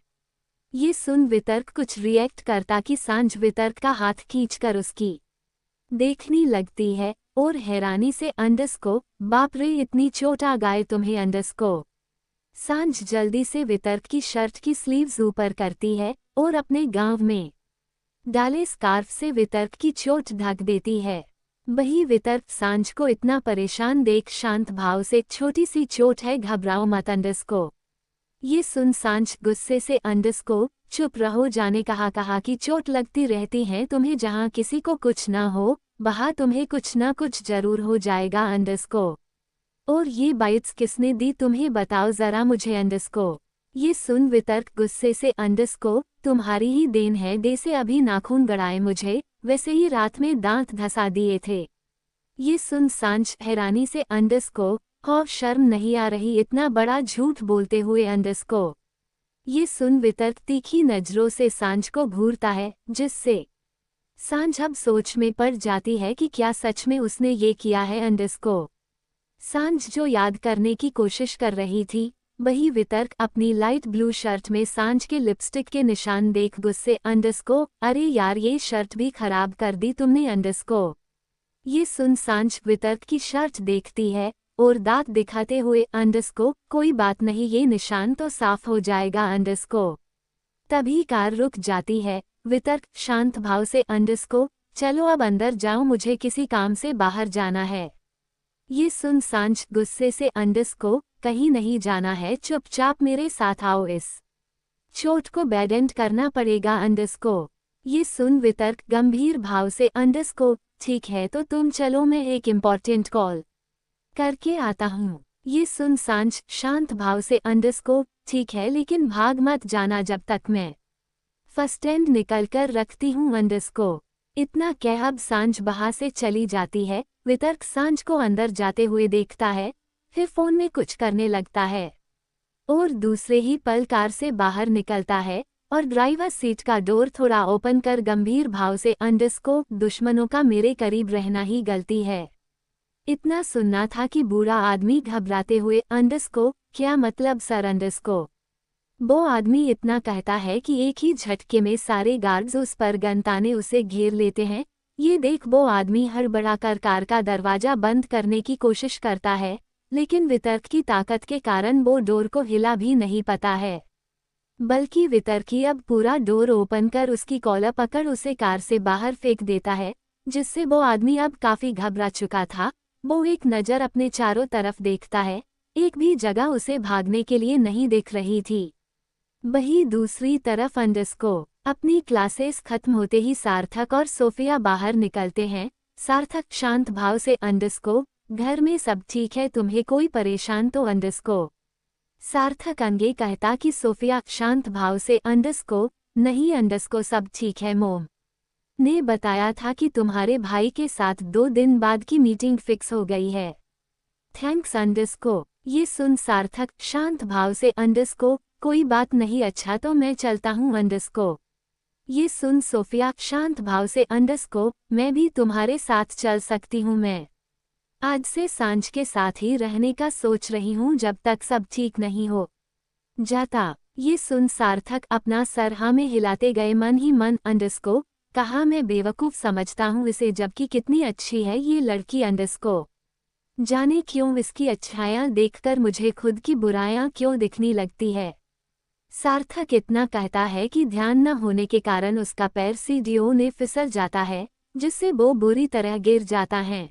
A: ये सुन वितर्क कुछ रिएक्ट करता कि सांझ वितर्क का हाथ खींचकर उसकी देखने लगती है और हैरानी से अंडस्को, बाप रे इतनी चोट आ गए तुम्हें अंडस्को। सांझ जल्दी से वितर्क की शर्ट की स्लीव्स ऊपर करती है और अपने गांव में डाले स्कार्फ से वितर्क की चोट ढक देती है। वही वितर्क सांझ को इतना परेशान देख शांत भाव से छोटी सी चोट है घबराओ मत अंडस्को। ये सुन सांझ गुस्से से अंडस्को चुप रहो जाने कहा कि चोट लगती रहती है तुम्हें जहाँ किसी को कुछ ना हो वहाँ तुम्हें कुछ ना कुछ जरूर हो जाएगा अंडस्को। और ये बाइट्स किसने दी तुम्हें बताओ जरा मुझे अंडस्को। ये सुन वितर्क गुस्से से अंडस्को तुम्हारी ही देन है दे से अभी नाखून गड़ाए मुझे वैसे ही रात में दांत धसा दिए थे। ये सुन सांझ हैरानी से अंडस्को खौफ शर्म नहीं आ रही इतना बड़ा झूठ बोलते हुए अंडस्को। ये सुन वितर्क तीखी नजरों से सांझ को घूरता है जिससे सांझ अब सोच में पड़ जाती है कि क्या सच में उसने ये किया है अंडस्को। सांझ जो याद करने की कोशिश कर रही थी वही वितर्क अपनी लाइट ब्लू शर्ट में सांझ के लिपस्टिक के निशान देख गुस्से अंडस्को अरे यार ये शर्ट भी खराब कर दी तुमने अंडस्को। ये सुन सांझ वितर्क की शर्ट देखती है और दांत दिखाते हुए अंडस्को कोई बात नहीं ये निशान तो साफ हो जाएगा अंडस्को। तभी कार रुक जाती है। वितर्क शांत भाव से अंडस्को चलो अब अंदर जाओ मुझे किसी काम से बाहर जाना है। ये सुन सांझ गुस्से से अंडस्को कहीं नहीं जाना है चुपचाप मेरे साथ आओ इस चोट को बेड एंड करना पड़ेगा अंडस्को। ये सुन वितर्क गंभीर भाव से अंडस्को ठीक है तो तुम चलो मैं एक इम्पॉर्टेंट कॉल करके आता हूँ। ये सुन सांझ शांत भाव से अंडस्को ठीक है लेकिन भाग मत जाना जब तक मैं फर्स्ट एंड निकल कर रखती हूँ अंडस्को। इतना कह अब सांझ वहाँ से चली जाती है। वितर्क सांझ को अंदर जाते हुए देखता है फिर फोन में कुछ करने लगता है और दूसरे ही पल कार से बाहर निकलता है और ड्राइवर सीट का डोर थोड़ा ओपन कर गंभीर भाव से अंडस्को दुश्मनों का मेरे करीब रहना ही गलती है। इतना सुनना था कि बूढ़ा आदमी घबराते हुए अंडस्को क्या मतलब सर अंडस्को। वो आदमी इतना कहता है कि एक ही झटके में सारे गार्ड्स उस पर गनताने उसे घेर लेते हैं। ये देख वो आदमी हड़बड़ाकर कार का दरवाजा बंद करने की कोशिश करता है लेकिन वितर्क की ताकत के कारण वो डोर को हिला भी नहीं पाता है बल्कि वितर्क ही अब पूरा डोर ओपन कर उसकी कॉलर पकड़ उसे कार से बाहर फेंक देता है जिससे वो आदमी अब काफी घबरा चुका था। वो एक नज़र अपने चारों तरफ देखता है एक भी जगह उसे भागने के लिए नहीं दिख रही थी। वहीं दूसरी तरफ अंडस्को अपनी क्लासेस खत्म होते ही सार्थक और सोफिया बाहर निकलते हैं। सार्थक शांत भाव से अंडस्को घर में सब ठीक है तुम्हें कोई परेशान तो अंडस्को। सार्थक अंगे कहता कि सोफिया शांत भाव से अंडस्को नहीं अंडस्को सब ठीक है मोम ने बताया था कि तुम्हारे भाई के साथ 2 दिन बाद की मीटिंग फिक्स हो गई है। थैंक्स अंडस्को। ये सुन सार्थक शांत भाव से अंडस्को कोई बात नहीं अच्छा तो मैं चलता हूँ अंडस्को। ये सुन सोफिया शांत भाव से अंडस्को मैं भी तुम्हारे साथ चल सकती हूँ मैं आज से सांझ के साथ ही रहने का सोच रही हूँ जब तक सब ठीक नहीं हो जाता। ये सुन सार्थक अपना सर हाँ में हिलाते गए मन ही मन अंडस्को कहा मैं बेवकूफ़ समझता हूँ इसे जबकि कितनी अच्छी है ये लड़की अंडस्को। जाने क्यों इसकी अच्छाइयाँ देखकर मुझे खुद की बुराइयाँ क्यों दिखने लगती है। सार्थक इतना कहता है कि ध्यान न होने के कारण उसका पैर सीढ़ियों ने फिसल जाता है जिससे वो बुरी तरह गिर जाता है।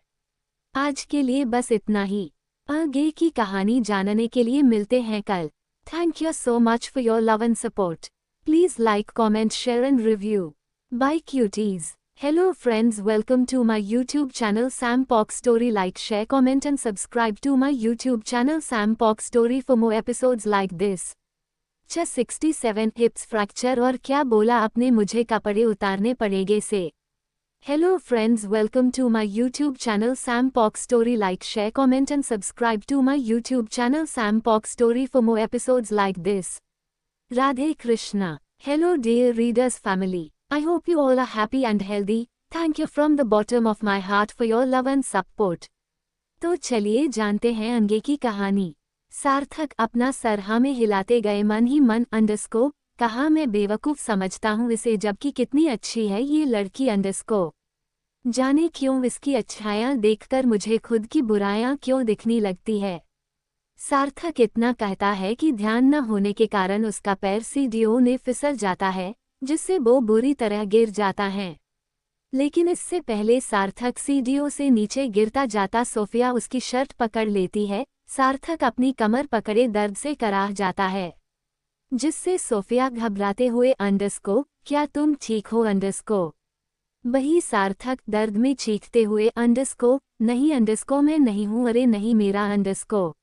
A: आज के लिए बस इतना ही। आगे की कहानी जानने के लिए मिलते हैं कल। Thank you so much for your love and support. Please like comment share and review. Bye cuties. Hello friends, welcome to my YouTube channel Sam Pock Story. Like, share, comment and subscribe to my YouTube channel Sam Pock Story for more episodes like this. 67 hips fracture और क्या बोला आपने मुझे कपड़े उतारने पड़ेंगे से। Hello friends, welcome to my YouTube channel Sam Pock Story. Like, share, comment and subscribe to my YouTube channel Sam Pock Story for more episodes like this. Radhe Krishna. Hello dear readers family. I hope you all are happy and healthy. Thank you from the bottom of my heart for your love and support. तो चलिए जानते हैं आगे की कहानी। सार्थक अपना sir हाँ में हिलाते गए मन ही मन अंडस्को कहा मैं बेवकूफ़ समझता हूँ इसे, जबकि कितनी अच्छी है ये लड़की अंडरस्को। जाने क्यों इसकी अच्छाइयाँ देखकर मुझे खुद की बुराइयाँ क्यों दिखने लगती है। सार्थक इतना कहता है कि ध्यान न होने के कारण उसका पैर सीढ़ियों ने फिसल जाता है, जिससे वो बुरी तरह गिर जाता है। लेकिन इससे पहले सार्थक सीढ़ियों से नीचे गिरता जाता सोफिया उसकी शर्ट पकड़ लेती है। सार्थक अपनी कमर पकड़े दर्द से कराह जाता है, जिससे सोफिया घबराते हुए अंडरस्को, क्या तुम ठीक हो अंडरस्को? वही सार्थक दर्द में चीखते हुए अंडरस्को, नहीं अंडरस्को मैं नहीं हूँ, अरे नहीं मेरा अंडरस्को।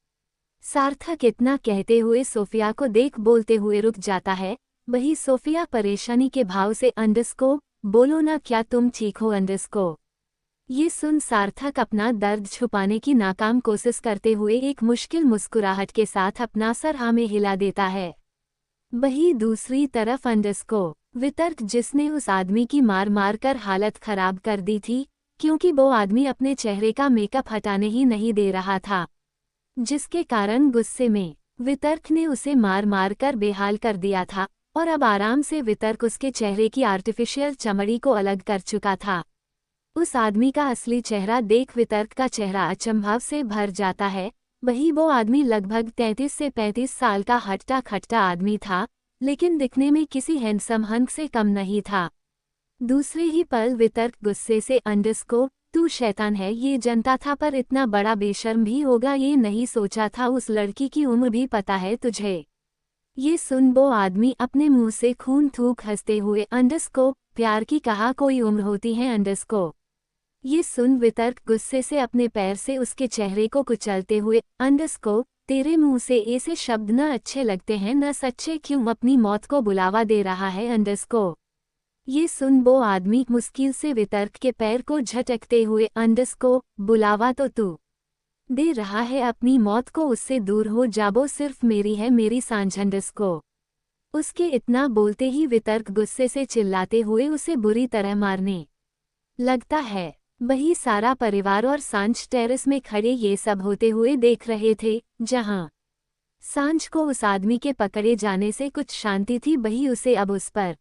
A: सार्थक इतना कहते हुए सोफिया को देख बोलते हुए रुक जाता है। वही सोफिया परेशानी के भाव से अंडरस्को, बोलो ना क्या तुम ठीक हो अंडरस्को? ये सुन सार्थक अपना दर्द छुपाने की नाकाम कोशिश करते हुए एक मुश्किल मुस्कुराहट के साथ अपना सर हाँ में हिला देता है। वही दूसरी तरफ अंडरस्को, वितर्क जिसने उस आदमी की मार मार कर हालत खराब कर दी थी, क्योंकि वो आदमी अपने चेहरे का मेकअप हटाने ही नहीं दे रहा था, जिसके कारण गुस्से में वितर्क ने उसे मार मार कर बेहाल कर दिया था। और अब आराम से वितर्क उसके चेहरे की आर्टिफिशियल चमड़ी को अलग कर चुका था। उस आदमी का असली चेहरा देख वितर्क का चेहरा अचंभाव से भर जाता है। वही वो आदमी लगभग 33 से 35 साल का हट्टा खट्टा आदमी था, लेकिन दिखने में किसी हैंडसम हंक से कम नहीं था। दूसरे ही पल वितर्क गुस्से से अंडरस्को, तू शैतान है ये जनता था, पर इतना बड़ा बेशर्म भी होगा ये नहीं सोचा था। उस लड़की की उम्र भी पता है तुझे? ये सुन वो आदमी अपने मुंह से खून थूक हंसते हुए अंडरस्को, प्यार की कहा कोई उम्र होती है अंडरस्को? ये सुन वितर्क गुस्से से अपने पैर से उसके चेहरे को कुचलते हुए, अंडरस्को तेरे मुंह से ऐसे शब्द न अच्छे लगते हैं, न सच्चे, क्यों अपनी मौत को बुलावा दे रहा है अंडरस्को? ये सुन वो आदमी मुश्किल से वितर्क के पैर को झटकते हुए, अंडरस्को बुलावा तो तू दे रहा है अपनी मौत को, उससे दूर हो जा, वो सिर्फ मेरी है मेरी सांझ अंडरस्को। उसके इतना बोलते ही वितर्क गुस्से से चिल्लाते हुए उसे बुरी तरह मारने लगता है। वही सारा परिवार और सांझ टेरेस में खड़े ये सब होते हुए देख रहे थे, जहां सांझ को उस आदमी के पकड़े जाने से कुछ शांति थी, वही उसे अब उस पर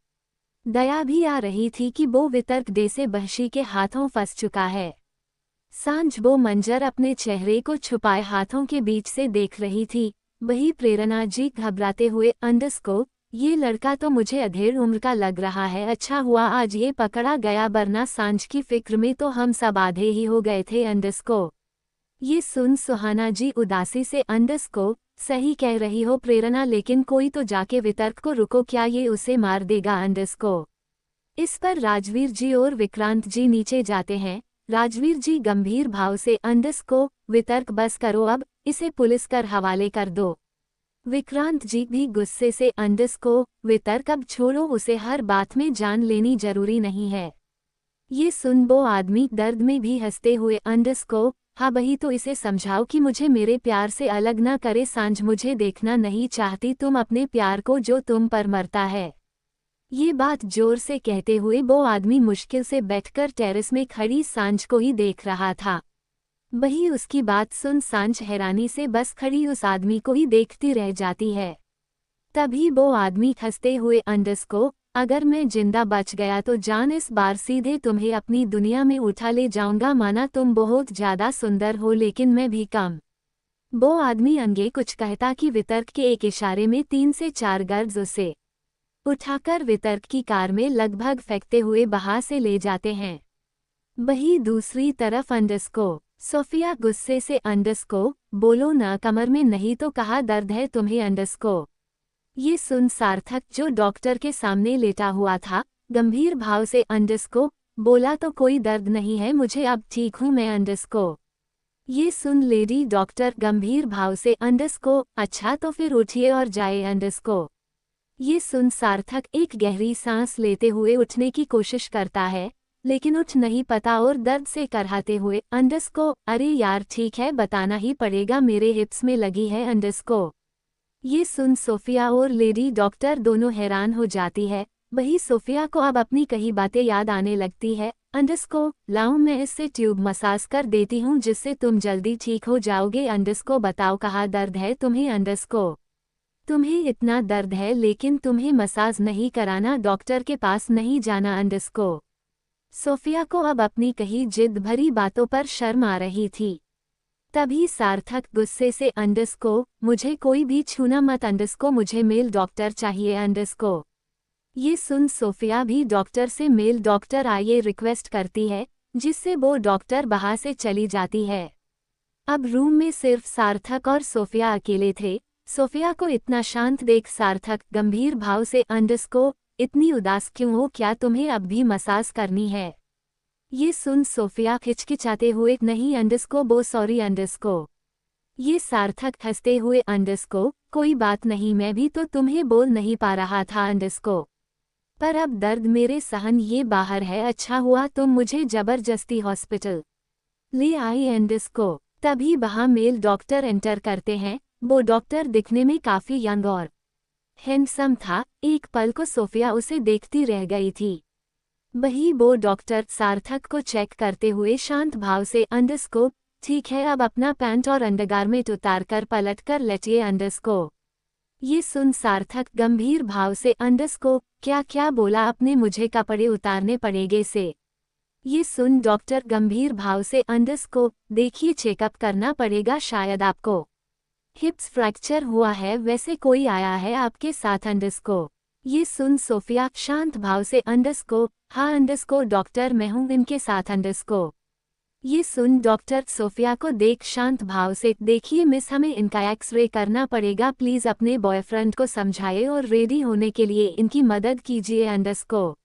A: दया भी आ रही थी कि वो वितर्क जैसे बहशी के हाथों फंस चुका है। सांझ वो मंजर अपने चेहरे को छुपाए हाथों के बीच से देख रही थी। वही प्रेरणा जी घबराते हुए, अंडरस्को ये लड़का तो मुझे अधेड़ उम्र का लग रहा है, अच्छा हुआ आज ये पकड़ा गया, वरना सांझ की फिक्र में तो हम सब आधे ही हो गए थे अंडरस्को। ये सुन सुहाना जी उदासी से, अंडरस्को सही कह रही हो प्रेरणा, लेकिन कोई तो जाके वितर्क को रुको, क्या ये उसे मार देगा अंडरस्को? इस पर राजवीर जी और विक्रांत जी नीचे जाते हैं। राजवीर जी गंभीर भाव से, अंडरस्को वितर्क बस करो अब, इसे पुलिस कर हवाले कर दो। विक्रांत जी भी गुस्से से, अंडरस्को वितर्क अब छोड़ो उसे, हर बात में जान लेनी जरूरी नहीं है। ये सुन वो आदमी दर्द में भी हंसते हुए, अंडरस्को हाँ वही तो, इसे समझाओ कि मुझे मेरे प्यार से अलग न करे, सांझ मुझे देखना नहीं चाहती तुम अपने प्यार को जो तुम पर मरता है। ये बात जोर से कहते हुए वो आदमी मुश्किल से बैठकर टेरेस में खड़ी सांझ को ही देख रहा था। वही उसकी बात सुन सांझ हैरानी से बस खड़ी उस आदमी को ही देखती रह जाती है। तभी वो आदमी हंसते हुए, अंडरस्को अगर मैं जिंदा बच गया तो जान इस बार सीधे तुम्हें अपनी दुनिया में उठा ले जाऊंगा, माना तुम बहुत ज्यादा सुंदर हो लेकिन मैं भी कम। वो आदमी अंगे कुछ कहता कि वितर्क के एक इशारे में 3 से 4 गर्ल्स उसे उठाकर वितर्क की कार में लगभग फेंकते हुए बाहर से ले जाते हैं। वही दूसरी तरफ अंडरस्को, सोफिया गुस्से से, अंडरस्को बोलो ना, कमर में नहीं तो कहा दर्द है तुम्हें अंडरस्को? ये सुन सार्थक जो डॉक्टर के सामने लेटा हुआ था, गंभीर भाव से, अंडरस्को बोला तो कोई दर्द नहीं है मुझे, अब ठीक हूँ मैं अंडरस्को। ये सुन लेडी डॉक्टर गंभीर भाव से, अंडरस्को अच्छा तो फिर उठिए और जाए अंडरस्को। ये सुन सार्थक एक गहरी सांस लेते हुए उठने की कोशिश करता है, लेकिन उठ नहीं पाता और दर्द से कराहते हुए, अंडरस्को अरे यार ठीक है बताना ही पड़ेगा, मेरे हिप्स में लगी है अंडरस्को। ये सुन सोफिया और लेडी डॉक्टर दोनों हैरान हो जाती है। वही सोफिया को अब अपनी कही बातें याद आने लगती है। अंडरस्को लाऊं मैं इससे ट्यूब मसाज कर देती हूँ जिससे तुम जल्दी ठीक हो जाओगे। अंडरस्को बताओ कहाँ दर्द है तुम्हें अंडरस्को? तुम्हें इतना दर्द है लेकिन तुम्हें मसाज नहीं कराना, डॉक्टर के पास नहीं जाना अंडरस्को। सोफिया को अब अपनी कही जिद भरी बातों पर शर्म आ रही थी। तभी सार्थक गुस्से से अंडरस्को, मुझे कोई भी छूना मत अंडरस्को, मुझे मेल डॉक्टर चाहिए अंडरस्को। ये सुन सोफिया भी डॉक्टर से मेल डॉक्टर आइए रिक्वेस्ट करती है, जिससे वो डॉक्टर बाहर से चली जाती है। अब रूम में सिर्फ सार्थक और सोफिया अकेले थे। सोफिया को इतना शांत देख सार्थक गंभीर भाव से अंडरस्को, इतनी उदास क्यों हो, क्या तुम्हें अब भी मसाज करनी है? ये सुन सोफिया खिचखिचाते हुए, नहीं अंडरस्को, बो सॉरी अंडरस्को। ये सार्थक हंसते हुए, अंडरस्को कोई बात नहीं, मैं भी तो तुम्हें बोल नहीं पा रहा था अंडरस्को, पर अब दर्द मेरे सहन ये बाहर है, अच्छा हुआ तुम मुझे जबरदस्ती हॉस्पिटल ले आई अंडरस्को। तभी वहाँ मेल डॉक्टर एंटर करते हैं। वो डॉक्टर दिखने में काफी यंग और हैंडसम था। एक पल को सोफिया उसे देखती रह गई थी। वही वो डॉक्टर सार्थक को चेक करते हुए शांत भाव से, अंडरस्को ठीक है, अब अपना पैंट और अंडरगारमेंट उतार कर पलट कर लेटिए अंडरस्को। ये सुन सार्थक गंभीर भाव से, अंडरस्को क्या क्या बोला आपने, मुझे कपड़े उतारने पड़ेंगे से। ये सुन डॉक्टर गंभीर भाव से, अंडरस्को देखिए चेकअप करना पड़ेगा, शायद आपको हिप्स फ्रैक्चर हुआ है, वैसे कोई आया है आपके साथ अंडरस्को। ये सुन सोफिया शांत भाव से, अंडरस्को हाँ अंडरस्को डॉक्टर मैं हूँ इनके साथ अंडरस्को। ये सुन डॉक्टर सोफिया को देख शांत भाव से, देखिए मिस हमें इनका एक्सरे करना पड़ेगा, प्लीज अपने बॉयफ्रेंड को समझाइए और रेडी होने के लिए इनकी मदद कीजिए अंडरस्को।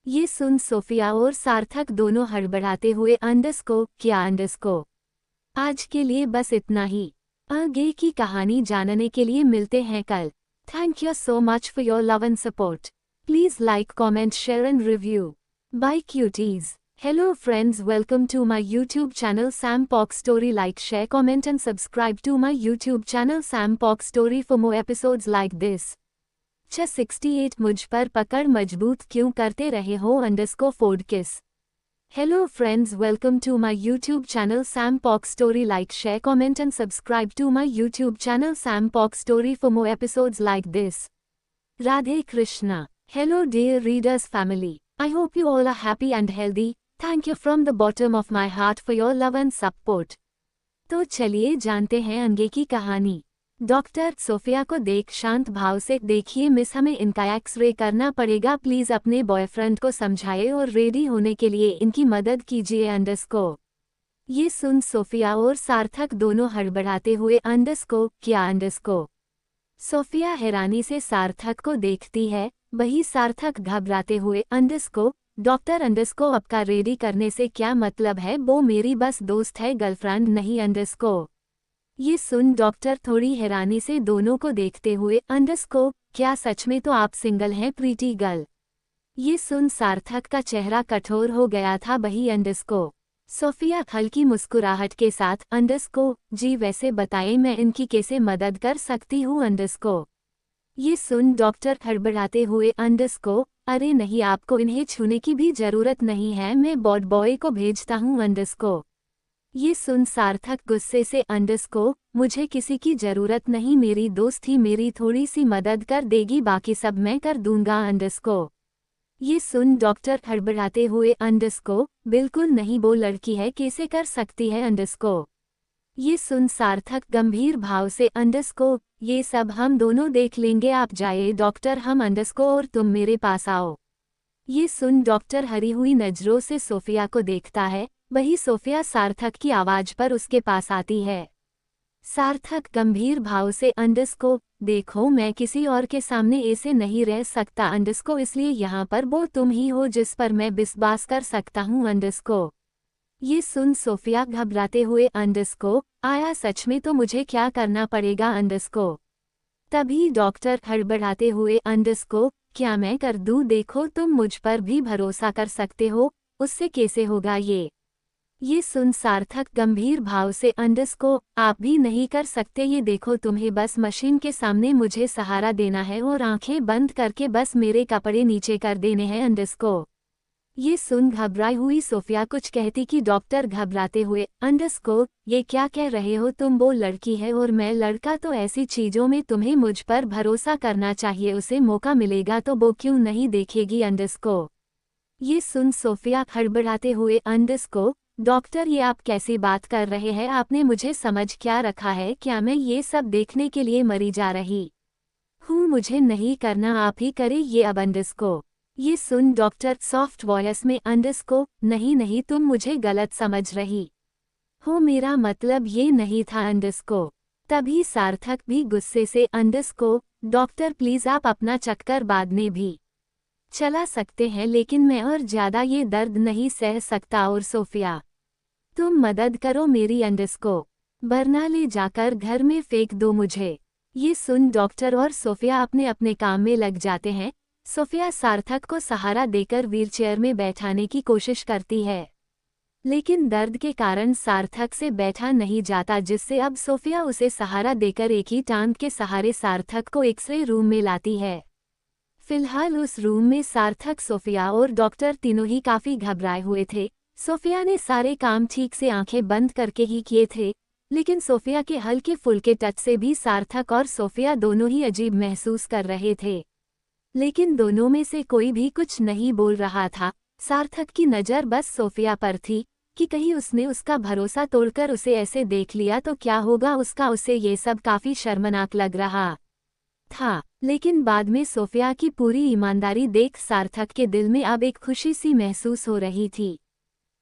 A: ये सुन सोफिया और सार्थक दोनों हड़बड़ाते हुए, अंडरस्को क्या अंडरस्को। आज के लिए बस इतना ही। आगे की कहानी जानने के लिए मिलते हैं कल। Thank you so much for your love and support. Please like, comment, share and review. Bye cuties. Hello friends, welcome to my YouTube channel Sam Pox Story. Like, share, comment and subscribe to my YouTube channel Sam Pox Story for more episodes like this. 68 मुझ पर पकड़ मजबूत क्यों करते रहे हो अंडरस्को Ford किस। Hello friends, welcome to my YouTube channel Sam Pox Story. Like, share, comment and subscribe to my YouTube channel Sam Pox Story for more episodes like this. Radhe Krishna. Hello dear readers family. I hope you all are happy and healthy. Thank you from the bottom of my heart for your love and support. तो चलिए जानते हैं आगे की कहानी। Doctor Sophia को देख शांत भाव से, देखिए मिस हमें इनका एक्सरे करना पड़ेगा, प्लीज अपने बॉयफ्रेंड को समझाइए और रेडी होने के लिए इनकी मदद कीजिए अंडरस्को। ये सुन सोफिया और सार्थक दोनों हड़बड़ाते हुए, अंडरस्को क्या अंडरस्को। सोफिया हैरानी से सार्थक को देखती है। वही सार्थक घबराते हुए, अंडरस्को डॉक्टर अंडरस्को आपका रेडी करने से क्या मतलब है, वो मेरी बस दोस्त है, गर्लफ्रेंड नहीं अंडरस्को। ये सुन डॉक्टर थोड़ी हैरानी से दोनों को देखते हुए, अंडरस्को क्या सच में तो आप सिंगल हैं प्रीटी गर्ल। ये सुन सार्थक का चेहरा कठोर हो गया था। वही अंडरस्को। सोफिया हल्की मुस्कुराहट के साथ, अंडरस्को जी वैसे बताएं मैं इनकी कैसे मदद कर सकती हूँ अंडरस्को। ये सुन डॉक्टर हड़बड़ाते हुए, अंडरस्को अरे नहीं, आपको इन्हें छूने की भी जरूरत नहीं है, मैं बॉड बॉय को भेजता हूँ अंडरस्को। ये सुन सार्थक गुस्से से, अंडरस्को मुझे किसी की जरूरत नहीं, मेरी दोस्त ही मेरी थोड़ी सी मदद कर देगी, बाकी सब मैं कर दूंगा अंडरस्को। ये सुन डॉक्टर हड़बड़ाते हुए, अंडरस्को बिल्कुल नहीं, वो लड़की है, कैसे कर सकती है अंडरस्को। ये सुन सार्थक गंभीर भाव से, अंडरस्को ये सब हम दोनों देख लेंगे, आप जाइए डॉक्टर, हम अंडरस्को और तुम मेरे पास आओ। ये सुन डॉक्टर हरी हुई नजरों से सोफिया को देखता है। वही सोफिया सार्थक की आवाज पर उसके पास आती है। सार्थक गंभीर भाव से, अंडरस्को देखो मैं किसी और के सामने ऐसे नहीं रह सकता अंडरस्को, इसलिए यहाँ पर वो तुम ही हो जिस पर मैं विश्वास कर सकता हूँ अंडरस्को। ये सुन सोफिया घबराते हुए, अंडरस्को आया सच में तो मुझे क्या करना पड़ेगा अंडरस्को। तभी डॉक्टर हड़बड़ाते हुए, अंडरस्को क्या मैं कर दूं, देखो तुम मुझ पर भी भरोसा कर सकते हो, उससे कैसे होगा ये सुन सार्थक गंभीर भाव से, अंडरस्को आप भी नहीं कर सकते, ये देखो तुम्हें बस मशीन के सामने मुझे सहारा देना है और आंखें बंद करके बस मेरे कपड़े नीचे कर देने हैं अंडरस्को। ये सुन घबराई हुई सोफिया कुछ कहती कि डॉक्टर घबराते हुए अंडरस्कोर ये क्या कह रहे हो तुम, वो लड़की है और मैं लड़का, तो ऐसी चीजों में तुम्हें मुझ पर भरोसा करना चाहिए, उसे मौका मिलेगा तो वो क्यों नहीं देखेगी अंडरस्कोर। ये सुन सोफिया हड़बड़ाते हुए अंडरस्कोर डॉक्टर ये आप कैसी बात कर रहे हैं, आपने मुझे समझ क्या रखा है, क्या मैं ये सब देखने के लिए मरी जा रही हूँ, मुझे नहीं करना, आप ही करे ये अब अंडरस्कोर। ये सुन डॉक्टर सॉफ्ट वॉयस में अंडरस्कोर नहीं नहीं तुम मुझे गलत समझ रही हो, मेरा मतलब ये नहीं था अंडरस्कोर। तभी सार्थक भी गुस्से से अंडरस्कोर डॉक्टर प्लीज आप अपना चक्कर बाद में भी चला सकते हैं, लेकिन मैं और ज्यादा ये दर्द नहीं सह सकता, और सोफिया तुम मदद करो मेरी अंडरस्कोर, वरना ले जाकर घर में फेंक दो मुझे। ये सुन डॉक्टर और सोफिया अपने अपने काम में लग जाते हैं। सोफिया सार्थक को सहारा देकर व्हीलचेयर में बैठाने की कोशिश करती है, लेकिन दर्द के कारण सार्थक से बैठा नहीं जाता, जिससे अब सोफिया उसे सहारा देकर एक ही टांग के सहारे सार्थक को एक्सरे रूम में लाती है। फिलहाल उस रूम में सार्थक, सोफिया और डॉक्टर तीनों ही काफी घबराए हुए थे। सोफिया ने सारे काम ठीक से आंखें बंद करके ही किए थे, लेकिन सोफिया के हल्के फुल्के टच से भी सार्थक और सोफिया दोनों ही अजीब महसूस कर रहे थे। लेकिन दोनों में से कोई भी कुछ नहीं बोल रहा था। सार्थक की नज़र बस सोफिया पर थी कि कहीं उसने उसका भरोसा तोड़कर उसे ऐसे देख लिया तो क्या होगा उसका, उसे ये सब काफी शर्मनाक लग रहा था। लेकिन बाद में सोफिया की पूरी ईमानदारी देख सार्थक के दिल में अब एक खुशी सी महसूस हो रही थी।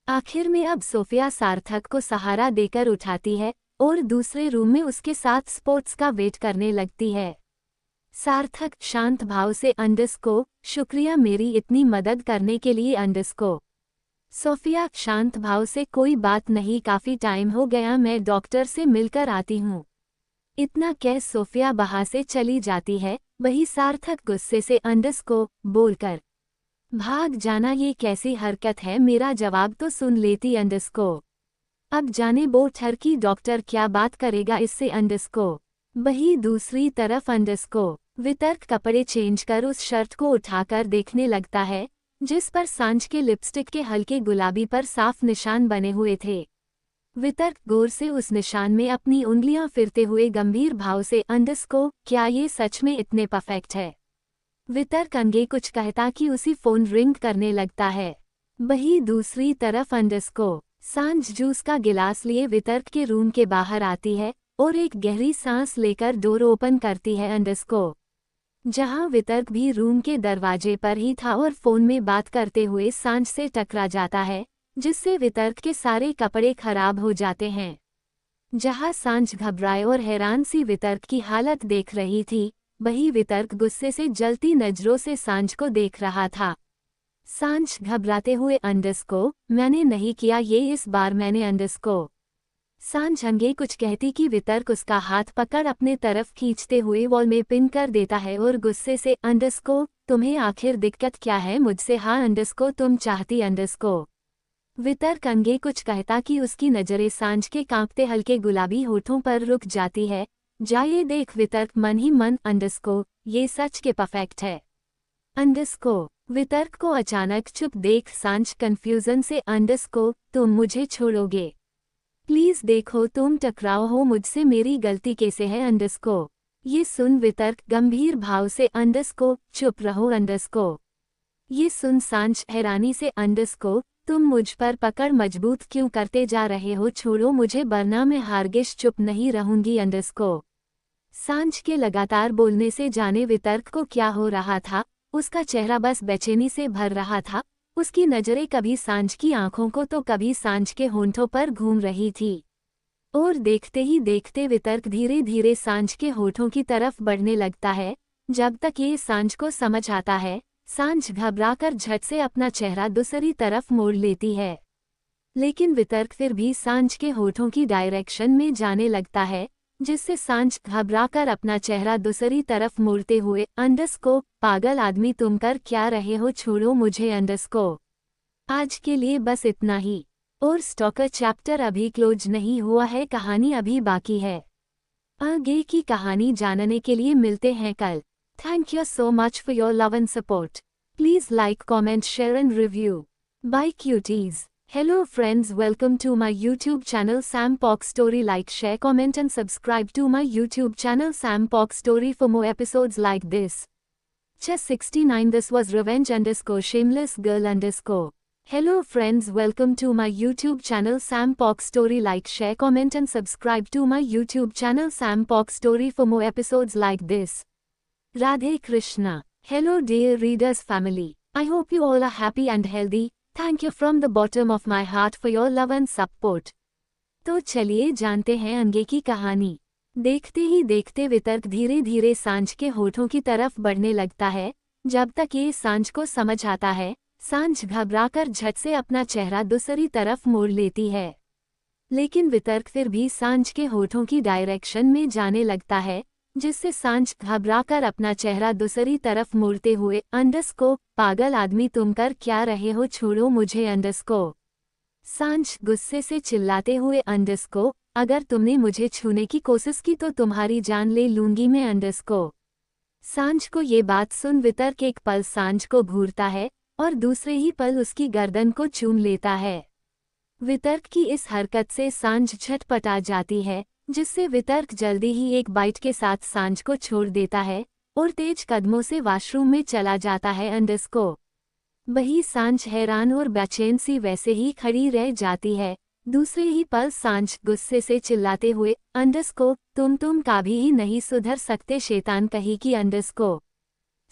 A: आखिर में अब सोफिया सार्थक को सहारा देकर उठाती है और दूसरे रूम में उसके साथ स्पोर्ट्स का वेट करने लगती है। सार्थक शांत भाव से अंडरस्कोर शुक्रिया मेरी इतनी मदद करने के लिए अंडरस्कोर। सोफिया शांत भाव से कोई बात नहीं, काफी टाइम हो गया, मैं डॉक्टर से मिलकर आती हूँ। इतना कह सोफिया वहां से चली जाती है। वही सार्थक गुस्से से अंडरस्कोर बोलकर भाग जाना, ये कैसी हरकत है, मेरा जवाब तो सुन लेती अंडरस्कोर। अब जाने वो ठरकी डॉक्टर क्या बात करेगा इससे अंडरस्कोर। वही दूसरी तरफ अंडरस्कोर वितर्क कपड़े चेंज कर उस शर्ट को उठाकर देखने लगता है जिस पर सांझ के लिपस्टिक के हल्के गुलाबी पर साफ निशान बने हुए थे। वितर्क गौर से उस निशान में अपनी उंगलियां फिरते हुए गंभीर भाव से अंडरस्कोर क्या ये सच में इतने परफेक्ट है। वितर्क अंगे कुछ कहता कि उसी फोन रिंग करने लगता है। वही दूसरी तरफ अंडरस्कोर सांझ जूस का गिलास लिए वितर्क के रूम के बाहर आती है और एक गहरी सांस लेकर डोर ओपन करती है अंडरस्कोर, जहां वितर्क भी रूम के दरवाजे पर ही था और फोन में बात करते हुए सांझ से टकरा जाता है, जिससे वितर्क के सारे कपड़े खराब हो जाते हैं। जहां सांझ घबराए और हैरान सी वितर्क की हालत देख रही थी, वही वितर्क गुस्से से जलती नजरों से सांझ को देख रहा था। सांझ घबराते हुए अंडरस्कोर मैंने नहीं किया ये, इस बार मैंने अंडरस्कोर। सांझ अंगे कुछ कहती कि वितर्क उसका हाथ पकड़ अपने तरफ खींचते हुए वॉल में पिन कर देता है और गुस्से से अंडरस्कोर तुम्हें आखिर दिक्कत क्या है मुझसे, हाँ अंडरस्कोर तुम चाहती अंडरस्कोर। वितर्क अंगे कुछ कहता कि उसकी नजरें सांझ के कांपते हल्के गुलाबी होठों पर रुक जाती है। जाइए देख वितर्क मन ही मन अंडरस्कोर ये सच के परफेक्ट है अंडरस्कोर। वितर्क को अचानक चुप देख सांझ कंफ्यूजन से अंडरस्कोर तुम मुझे छोड़ोगे, प्लीज देखो तुम टकराओ हो मुझसे, मेरी गलती कैसे है अंडरस्कोर। ये सुन वितर्क गंभीर भाव से अंडरस्कोर चुप रहो अंडरस्कोर। ये सुन सांझ हैरानी से अंडरस्कोर तुम मुझ पर पकड़ मजबूत क्यों करते जा रहे हो, छोड़ो मुझे वरना मैं हारगिश चुप नहीं रहूंगी अंडरस्कोर। सांझ के लगातार बोलने से जाने वितर्क को क्या हो रहा था, उसका चेहरा बस बेचैनी से भर रहा था। उसकी नजरें कभी सांझ की आंखों को तो कभी सांझ के होंठों पर घूम रही थी, और देखते ही देखते वितर्क धीरे धीरे सांझ के होठों की तरफ बढ़ने लगता है। जब तक ये सांझ को समझ आता है, सांझ घबराकर झट से अपना चेहरा दूसरी तरफ मोड़ लेती है, लेकिन वितर्क फिर भी सांझ के होठों की डायरेक्शन में जाने लगता है, जिससे सांझ घबराकर अपना चेहरा दूसरी तरफ मोड़ते हुए अंडरस्कोर पागल आदमी तुम कर क्या रहे हो, छोड़ो मुझे अंडरस्कोर। आज के लिए बस इतना ही, और स्टॉकर चैप्टर अभी क्लोज नहीं हुआ है, कहानी अभी बाकी है। आगे की कहानी जानने के लिए मिलते हैं कल। Thank you so much for your love and support. Please like, comment, share and review. Bye cuties. Hello friends, welcome to my YouTube channel Sam Pock Story. Like, share, comment and subscribe to my YouTube channel Sam Pock Story for more episodes like this. Chess 69. This was Revenge _ Shameless Girl _ Hello friends, welcome to my YouTube channel Sam Pock Story. Like, share, comment and subscribe to my YouTube channel Sam Pock Story for more episodes like this. Radhe Krishna. Hello dear readers family. I hope you all are happy and healthy. Thank you from the bottom of my heart for your love and support. तो चलिए जानते हैं आगे की कहानी। देखते ही देखते वितर्क धीरे धीरे सांझ के होठों की तरफ बढ़ने लगता है। जब तक ये सांझ को समझ आता है, सांझ घबराकर झट से अपना चेहरा दूसरी तरफ मोड़ लेती है। लेकिन वितर्क फिर भी सांझ के होठों की डायरेक्शन में जाने लगता है, जिससे सांझ घबराकर अपना चेहरा दूसरी तरफ मोड़ते हुए अंडरस्को पागल आदमी तुम कर क्या रहे हो, छोड़ो मुझे अंडरस्को। सांझ गुस्से से चिल्लाते हुए अंडरस्को, अगर तुमने मुझे छूने की कोशिश की तो तुम्हारी जान ले लूंगी मैं अंडरस्को। सांझ को ये बात सुन वितर्क एक पल सांझ को घूरता है और दूसरे ही पल उसकी गर्दन को चूम लेता है। वितर्क की इस हरकत से सांझ झटपटा जाती है, जिससे वितर्क जल्दी ही एक बाइट के साथ सांझ को छोड़ देता है और तेज कदमों से वॉशरूम में चला जाता है अंडरस्को। वही सांझ हैरान और बेचैन सी वैसे ही खड़ी रह जाती है। दूसरे ही पल सांझ गुस्से से चिल्लाते हुए अंडरस्को, तुम कभी ही नहीं सुधर सकते शैतान कहीं की अंडरस्को।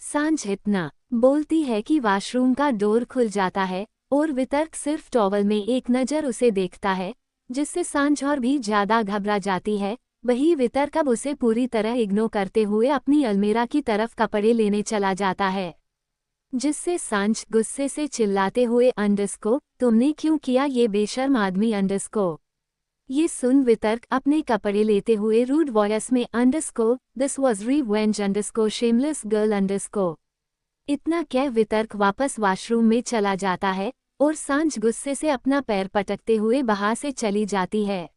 A: सांझ इतना बोलती है कि वॉशरूम का डोर खुल जाता है और वितर्क सिर्फ टॉवल में एक नज़र उसे देखता है, जिससे सांझ और भी ज्यादा घबरा जाती है। वही वितर्क अब उसे पूरी तरह इग्नोर करते हुए अपनी अलमीरा की तरफ कपड़े लेने चला जाता है, जिससे सांझ गुस्से से चिल्लाते हुए अंडरस्को, तुमने क्यों किया ये बेशर्म आदमी अंडरस्को। ये सुन वितर्क अपने कपड़े लेते हुए रूड वॉयस में अंडरस्को, this was revenge _ shameless girl अंडरस्को। इतना कह वितर्क वापस वॉशरूम में चला जाता है और सांझ गुस्से से अपना पैर पटकते हुए बाहर से चली जाती है।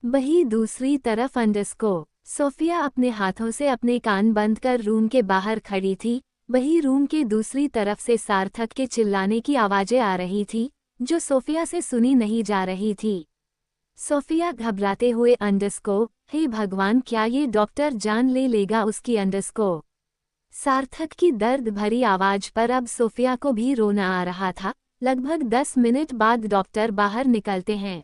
A: वही दूसरी तरफ अंडरस्को सोफिया अपने हाथों से अपने कान बंद कर रूम के बाहर खड़ी थी। वही रूम के दूसरी तरफ से सार्थक के चिल्लाने की आवाजें आ रही थी, जो सोफिया से सुनी नहीं जा रही थी। सोफिया घबराते हुए अंडरस्को, हे भगवान क्या ये डॉक्टर जान ले लेगा उसकी अंडरस्को। सार्थक की दर्द भरी आवाज पर अब सोफिया को भी रोना आ रहा था। लगभग 10 मिनट बाद डॉक्टर बाहर निकलते हैं।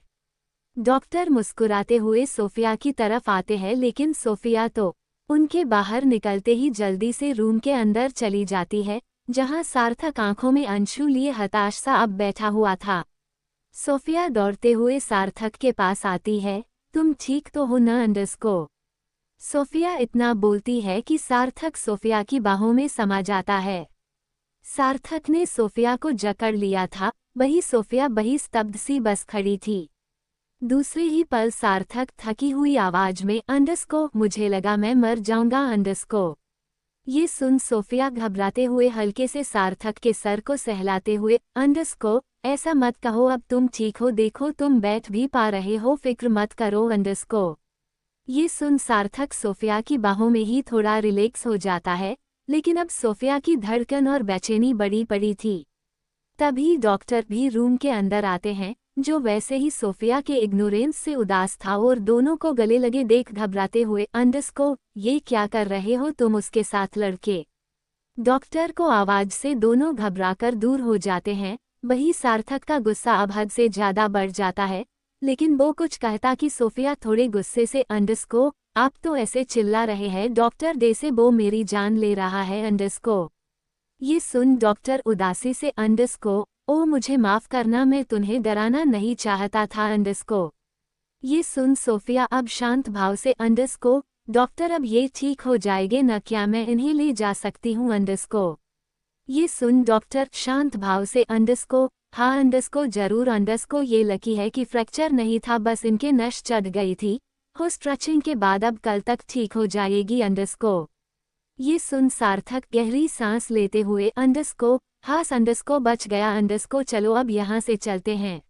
A: डॉक्टर मुस्कुराते हुए सोफिया की तरफ आते हैं, लेकिन सोफिया तो उनके बाहर निकलते ही जल्दी से रूम के अंदर चली जाती है, जहां सार्थक आंखों में अंशु लिए हताश सा अब बैठा हुआ था। सोफिया दौड़ते हुए सार्थक के पास आती है, तुम ठीक तो हो न अंडरस्को। सोफिया इतना बोलती है कि सार्थक सोफिया की बाहों में समा जाता है। सार्थक ने सोफिया को जकड़ लिया था, वही सोफिया वही स्तब्ध सी बस खड़ी थी। दूसरे ही पल सार्थक थकी हुई आवाज में अंडरस्को, मुझे लगा मैं मर जाऊंगा अंडरस्को। ये सुन सोफिया घबराते हुए हल्के से सार्थक के सर को सहलाते हुए, अंडरस्को ऐसा मत कहो, अब तुम ठीक हो, देखो तुम बैठ भी पा रहे हो, फिक्र मत करो अंडरस्को। ये सुन सार्थक सोफिया की बाहों में ही थोड़ा रिलैक्स हो जाता है, लेकिन अब सोफिया की धड़कन और बेचैनी बढ़ी पड़ी थी। तभी डॉक्टर भी रूम के अंदर आते हैं, जो वैसे ही सोफिया के इग्नोरेंस से उदास था और दोनों को गले लगे देख घबराते हुए, अंडरस्को ये क्या कर रहे हो तुम उसके साथ लड़के। डॉक्टर को आवाज से दोनों घबराकर दूर हो जाते हैं। वही सार्थक का गुस्सा अब हद से ज्यादा बढ़ जाता है, लेकिन वो कुछ कहता कि सोफिया थोड़े गुस्से से, अंडरस्को आप तो ऐसे चिल्ला रहे हैं डॉक्टर दे से वो मेरी जान ले रहा है अंडरस्को। ये सुन डॉक्टर उदासी से, अंडरस्को ओ मुझे माफ करना, मैं तुम्हें डराना नहीं चाहता था अंडरस्को। ये सुन सोफिया अब शांत भाव से, अंडरस्को डॉक्टर अब ये ठीक हो जाएंगे न, क्या मैं इन्हें ले जा सकती हूँ अंडरस्को। ये सुन डॉक्टर शांत भाव से, अंडरस्को हाँ अंडरस्को जरूर अंडरस्को, ये लकी है कि फ्रैक्चर नहीं था, बस इनके नस चढ़ गई थी, हो स्ट्रेचिंग के बाद अब कल तक ठीक हो जाएगी अंडरस्को। ये सुन सार्थक गहरी सांस लेते हुए, अंडरस्को हाँ अंडरस्को बच गया अंडरस्को, चलो अब यहाँ से चलते हैं।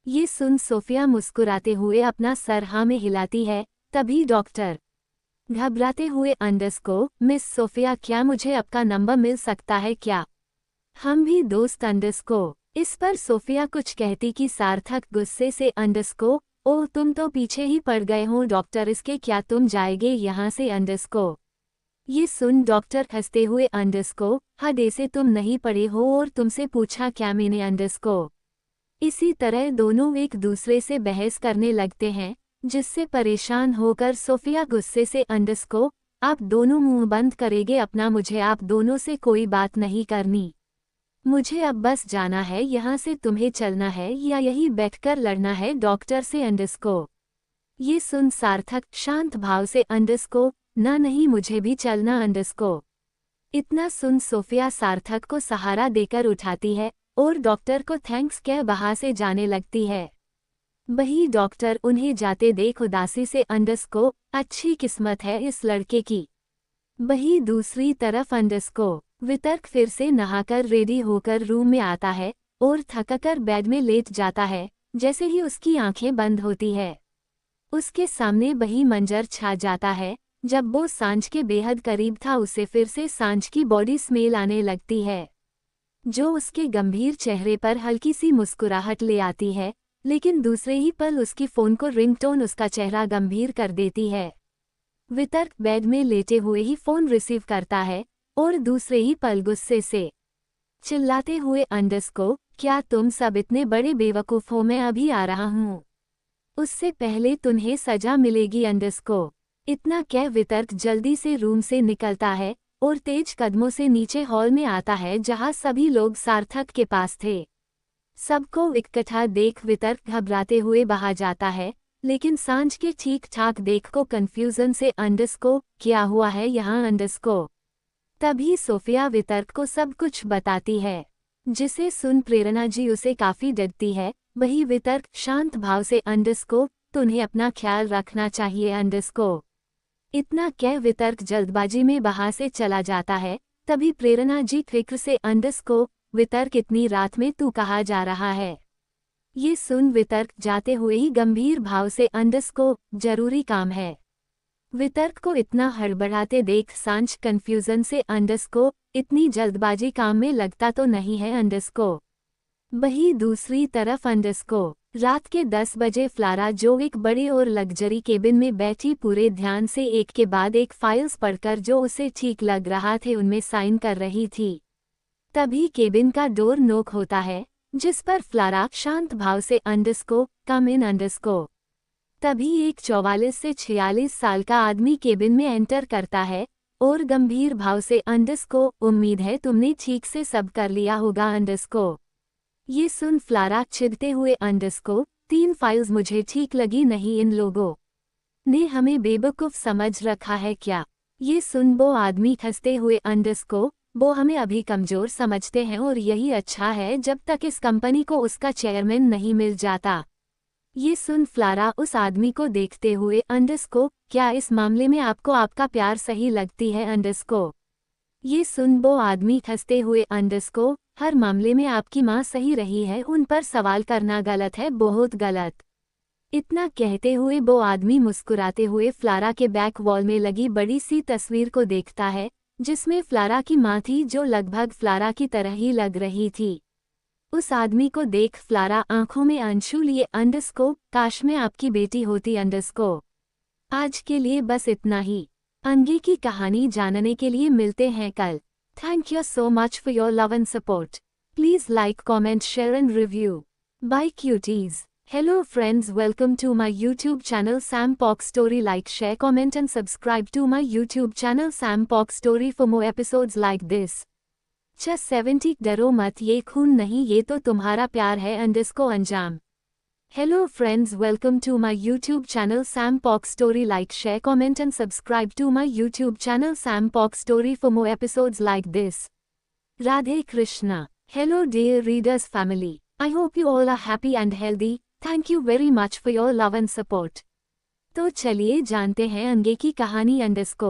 A: ये सुन सोफिया मुस्कुराते हुए अपना सर हाँ में हिलाती है। तभी डॉक्टर घबराते हुए, अंडरस्को मिस सोफिया क्या मुझे आपका नंबर मिल सकता है क्या, हम भी दोस्त अंडरस्को। इस पर सोफिया कुछ कहती कि सार्थक गुस्से से अंडरस्को, ओह तुम तो पीछे ही पड़ गए हो डॉक्टर, इसके क्या तुम जाएगे यहाँ से अंडरस्को। ये सुन डॉक्टर हंसते हुए अंडरस्को, हद से तुम नहीं पढ़े हो और तुमसे पूछा क्या मैंने अंडरस्को। इसी तरह दोनों एक दूसरे से बहस करने लगते हैं, जिससे परेशान होकर सोफिया गुस्से से अंडरस्को, आप दोनों मुंह बंद करेंगे अपना, मुझे आप दोनों से कोई बात नहीं करनी। मुझे अब बस जाना है यहाँ से, तुम्हें चलना है या यही बैठकर लड़ना है डॉक्टर से अंडरस्को। ये सुन सार्थक शांत भाव से अंडरस्को, ना नहीं मुझे भी चलना अंडरस्को। इतना सुन सोफिया सार्थक को सहारा देकर उठाती है और डॉक्टर को थैंक्स कह वहां से जाने लगती है। वही डॉक्टर उन्हें जाते देख उदासी से अंडरस्को, अच्छी किस्मत है इस लड़के की। वही दूसरी तरफ अंडरस्को वितर्क फिर से नहाकर रेडी होकर रूम में आता है और थककर बेड में लेट जाता है। जैसे ही उसकी आंखें बंद होती है, उसके सामने वही मंजर छा जाता है जब वो सांझ के बेहद करीब था। उसे फिर से सांझ की बॉडी स्मेल आने लगती है, जो उसके गंभीर चेहरे पर हल्की सी मुस्कुराहट ले आती है, लेकिन दूसरे ही पल उसकी फोन को रिंगटोन उसका चेहरा गंभीर कर देती है। वितर्क बेड में लेटे हुए ही फोन रिसीव करता है और दूसरे ही पल गुस्से से चिल्लाते हुए अंडरस्को, क्या तुम सब इतने बड़े बेवकूफ हो, मैं अभी आ रहा हूँ, उससे पहले तुम्हें सजा मिलेगी अंडरस्को। इतना कह वितर्क जल्दी से रूम से निकलता है और तेज कदमों से नीचे हॉल में आता है जहाँ सभी लोग सार्थक के पास थे। सबको इकट्ठा देख वितर्क घबराते हुए बाहर जाता है, लेकिन सांझ के ठीक ठाक देख को कंफ्यूजन से अंडरस्को, क्या हुआ है यहाँ अंडरस्को। तभी सोफिया वितर्क को सब कुछ बताती है, जिसे सुन प्रेरणा जी उसे काफी डरती है। वही वितर्क शांत भाव से अंडरस्को, तुम्हें अपना ख्याल रखना चाहिए अंडरस्को। इतना कह वितर्क जल्दबाजी में वहां से चला जाता है। तभी प्रेरणा जी फिक्र से अंडरस्को, वितर्क इतनी रात में तू कहाँ जा रहा है। ये सुन वितर्क जाते हुए ही गंभीर भाव से अंडरस्को, जरूरी काम है। वितर्क को इतना हड़बड़ाते देख सांझ कंफ्यूजन से अंडरस्को, इतनी जल्दबाजी काम में लगता तो नहीं है अंडरस्को। वही दूसरी तरफ अंडरस्को रात के 10 बजे फ्लारा जो एक बड़े और लग्जरी केबिन में बैठी पूरे ध्यान से एक के बाद एक फाइल्स पढ़कर जो उसे ठीक लग रहा थे उनमें साइन कर रही थी। तभी केबिन का डोर नॉक होता है, जिस पर फ्लारा शांत भाव से अंडरस्को, कम इन अंडरस्को। तभी एक 44 से 46 साल का आदमी केबिन में एंटर करता है और गंभीर भाव से अंडरस्को, उम्मीद है तुमने ठीक से सब कर लिया होगा अंडरस्को। ये सुन फ्लारा चिढ़ते हुए अंडरस्को, 3 फाइल्स मुझे ठीक लगी नहीं, इन लोगों ने हमें बेवकूफ समझ रखा है क्या। ये सुन वो आदमी हंसते हुए अंडरस्को, वो हमें अभी कमजोर समझते हैं और यही अच्छा है जब तक इस कंपनी को उसका चेयरमैन नहीं मिल जाता। ये सुन फ्लारा उस आदमी को देखते हुए अंडरस्को, क्या इस मामले में आपको आपका प्यार सही लगती है अंडरस्को। ये सुन वो आदमी हंसते हुए अंडरस्को, हर मामले में आपकी माँ सही रही है, उन पर सवाल करना गलत है, बहुत गलत। इतना कहते हुए वो आदमी मुस्कुराते हुए फ्लारा के बैक वॉल में लगी बड़ी सी तस्वीर को देखता है, जिसमें फ्लारा की माँ थी जो लगभग फ्लारा की तरह ही लग रही थी। उस आदमी को देख फ्लारा आंखों में आंसू लिए अंडरस्को, काश मैं आपकी बेटी होती अंडरस्को। आज के लिए बस इतना ही। आगे की कहानी जानने के लिए मिलते हैं कल। Thank you so much for your love and support. Please like, comment, share and review. Bye cuties. Hello friends, welcome to my YouTube channel Sam Pox Story. Like, share, comment and subscribe to my YouTube channel Sam Pox Story for more episodes like this. Just 70 डरो मत, ये खून नहीं ये तो तुम्हारा प्यार है अंडरस्को अंजाम। Hello friends, welcome to my YouTube channel Sam Pox Story. Like, share, comment and subscribe to my YouTube channel Sam Pox Story for more episodes like this. Radhe Krishna. Hello dear readers family. I hope you all are happy and healthy. Thank you very much for your love and support. तो चलिए जानते हैं आगे की कहानी अंडरस्को।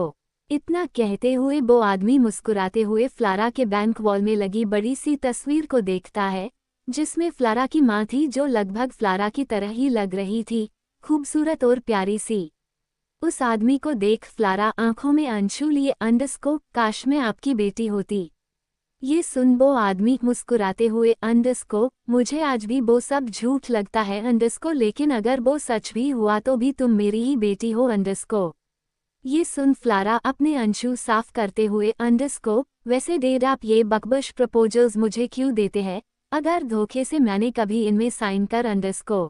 A: इतना कहते हुए वो आदमी मुस्कुराते हुए फ्लारा के बैंक वॉल में लगी बड़ी सी तस्वीर को देखता है, जिसमें फ्लारा की माँ थी जो लगभग फ्लारा की तरह ही लग रही थी, खूबसूरत और प्यारी सी। उस आदमी को देख फ्लारा आंखों में आंसू लिए अंडरस्को, काश मैं आपकी बेटी होती। ये सुन वो आदमी मुस्कुराते हुए अंडरस्को, मुझे आज भी वो सब झूठ लगता है अंडरस्को, लेकिन अगर वो सच भी हुआ तो भी तुम मेरी ही बेटी हो अंडरस्को। ये सुन फ्लारा अपने अंशु साफ करते हुए अंडरस्को, वैसे डेड आप ये बकबश प्रपोजल्स मुझे क्यों देते हैं, अगर धोखे से मैंने कभी इनमें साइन कर अंडरस्को।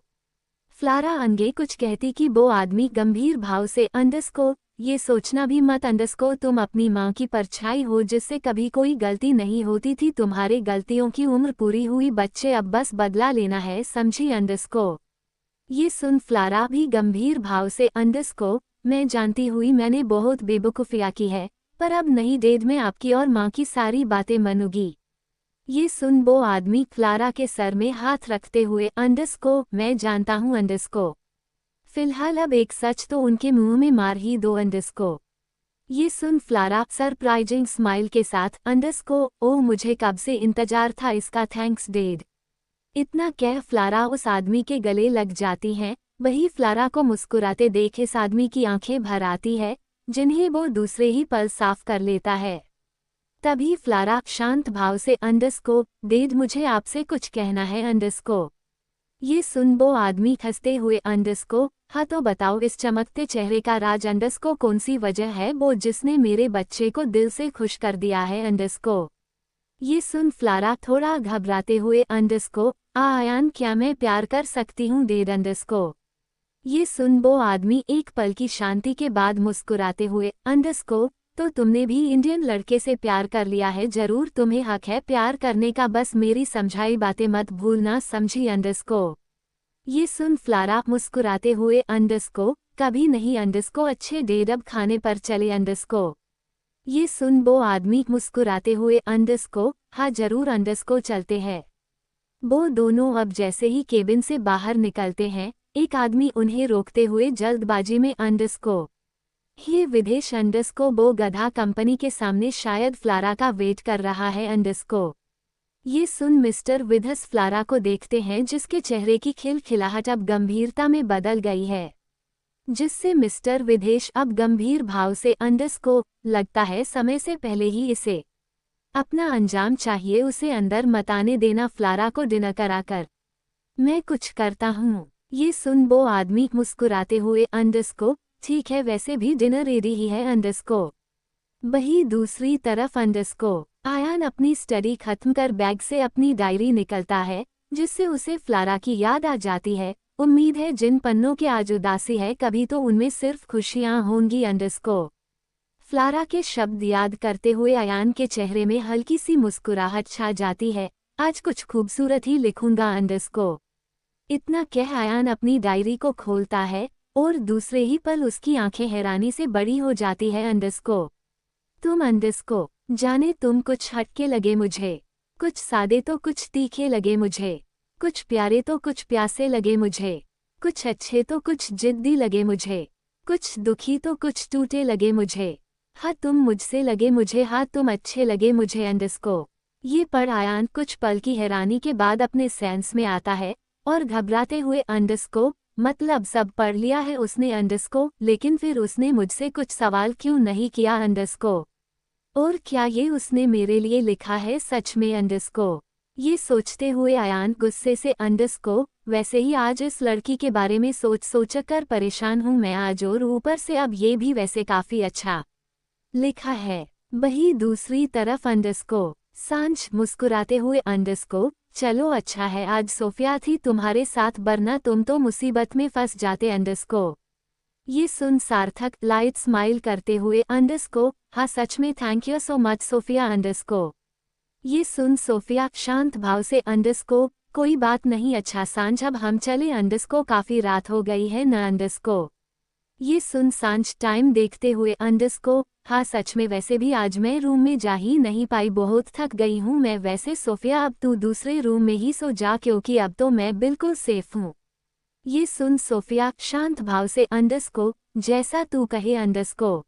A: फ्लारा आगे कुछ कहती कि वो आदमी गंभीर भाव से अंडरस्को, ये सोचना भी मत अंडरस्को, तुम अपनी माँ की परछाई हो जिससे कभी कोई गलती नहीं होती थी, तुम्हारे गलतियों की उम्र पूरी हुई बच्चे, अब बस बदला लेना है, समझी अंडरस्को। ये सुन फ्लारा भी गंभीर भाव से अंडरस्को, मैं जानती हुई मैंने बहुत बेवकूफिया की है, पर अब नहीं डेड, मैं आपकी और माँ की सारी बातें मानूंगी। ये सुन वो आदमी फ्लारा के सर में हाथ रखते हुए अंडरस्को, मैं जानता हूँ अंडरस्को, फिलहाल अब एक सच तो उनके मुंह में मार ही दो अंडरस्को। ये सुन फ्लारा सरप्राइजिंग स्माइल के साथ अंडरस्को, ओह मुझे कब से इंतजार था इसका, थैंक्स डेड। इतना कह फ्लारा उस आदमी के गले लग जाती हैं, वही फ्लारा को मुस्कुराते देख इस आदमी की आंखें भर आती है, जिन्हें वो दूसरे ही पल साफ कर लेता है। तभी फ्लारा शांत भाव से अंडरस्को, डेड मुझे आपसे कुछ कहना है अंडरस्को। ये सुन वो आदमी हंसते हुए अंडरस्को, हाँ तो बताओ इस चमकते चेहरे का राज अंडरस्को, कौन सी वजह है वो जिसने मेरे बच्चे को दिल से खुश कर दिया है अंडरस्को। ये सुन फ्लारा थोड़ा घबराते हुए अंडरस्को, आयान क्या मैं प्यार कर सकती हूँ डेड अंडरस्को। ये सुन वो आदमी एक पल की शांति के बाद मुस्कुराते हुए अंडरस्को, तो तुमने भी इंडियन लड़के से प्यार कर लिया है, जरूर तुम्हें हक है प्यार करने का, बस मेरी समझाई बातें मत भूलना, समझी अंडरस्को। ये सुन फ्लारा मुस्कुराते हुए अंडरस्को, कभी नहीं अंडरस्को, अच्छे डेड अब खाने पर चले अंडरस्को। ये सुन वो आदमी मुस्कुराते हुए अंडरस्को, हाँ जरूर अंडरस्को चलते हैं। वो दोनों अब जैसे ही केबिन से बाहर निकलते हैं, एक आदमी उन्हें रोकते हुए जल्दबाजी में अंडरस्को, ये विदेश अंडरस्को, वो गधा कंपनी के सामने शायद फ्लारा का वेट कर रहा है अंडरस्को। ये सुन मिस्टर विधस फ्लारा को देखते हैं जिसके चेहरे की खिलखिलाहट अब गंभीरता में बदल गई है, जिससे मिस्टर विदेश अब गंभीर भाव से अंडरस्को, लगता है समय से पहले ही इसे अपना अंजाम चाहिए, उसे अंदर मत आने देना फ्लारा को डिनर कराकर, मैं कुछ करता हूँ। ये सुन वो आदमी मुस्कुराते हुए अंडरस्को, ठीक है वैसे भी डिनर रेडी ही है अंडरस्को। वही दूसरी तरफ अंडरस्को, आयान अपनी स्टडी खत्म कर बैग से अपनी डायरी निकलता है, जिससे उसे फ्लारा की याद आ जाती है, उम्मीद है जिन पन्नों के आज उदासी है कभी तो उनमें सिर्फ खुशियां होंगी अंडरस्को। फ्लारा के शब्द याद करते हुए आयान के चेहरे में हल्की सी मुस्कुराहट छा जाती है, आज कुछ खूबसूरत ही लिखूंगा अंडरस्को। इतना कह आयान अपनी डायरी को खोलता है और दूसरे ही पल उसकी आंखें हैरानी से बड़ी हो जाती है अंडरस्को। तुम अंडरस्को, जाने तुम कुछ हटके लगे मुझे, कुछ सादे तो कुछ तीखे लगे मुझे, कुछ प्यारे तो कुछ प्यासे लगे मुझे, कुछ अच्छे तो कुछ जिद्दी लगे मुझे, कुछ दुखी तो कुछ टूटे लगे मुझे, हाँ तुम मुझसे लगे मुझे, हाँ तुम अच्छे लगे मुझे अंडरस्को। ये पढ़ आयान कुछ पल की हैरानी के बाद अपने सेंस में आता है और घबराते हुए अंडरस्को, मतलब सब पढ़ लिया है उसने अंडरस्को, लेकिन फिर उसने मुझसे कुछ सवाल क्यों नहीं किया अंडरस्को, और क्या ये उसने मेरे लिए लिखा है सच में अंडरस्को। ये सोचते हुए आयान गुस्से से अंडरस्को, वैसे ही आज इस लड़की के बारे में सोच कर परेशान हूँ मैं आज, और ऊपर से अब ये भी वैसे काफी अच्छा लिखा है। वही दूसरी तरफ अंडरस्को, सांझ मुस्कुराते हुए अंडरस्को, चलो अच्छा है आज सोफिया थी तुम्हारे साथ, वरना तुम तो मुसीबत में फंस जाते अंडरस्को। ये सुन सार्थक लाइट स्माइल करते हुए अंडरस्को, हाँ सच में thank you so much Sophia underscore. ये सुन सोफिया शांत भाव से अंडरस्को, कोई बात नहीं, अच्छा सांझ अब हम चले अंडरस्को, काफी रात हो गई है न अंडरस्को। ये सुन सांझ टाइम देखते हुए अंडरस्को, हाँ सच में वैसे भी आज मैं रूम में जा ही नहीं पाई, बहुत थक गई हूँ मैं, वैसे सोफिया अब तू दूसरे रूम में ही सो जा क्योंकि अब तो मैं बिल्कुल सेफ हूँ। ये सुन सोफिया शांत भाव से अंडरस्को, जैसा तू कहे अंडरस्को।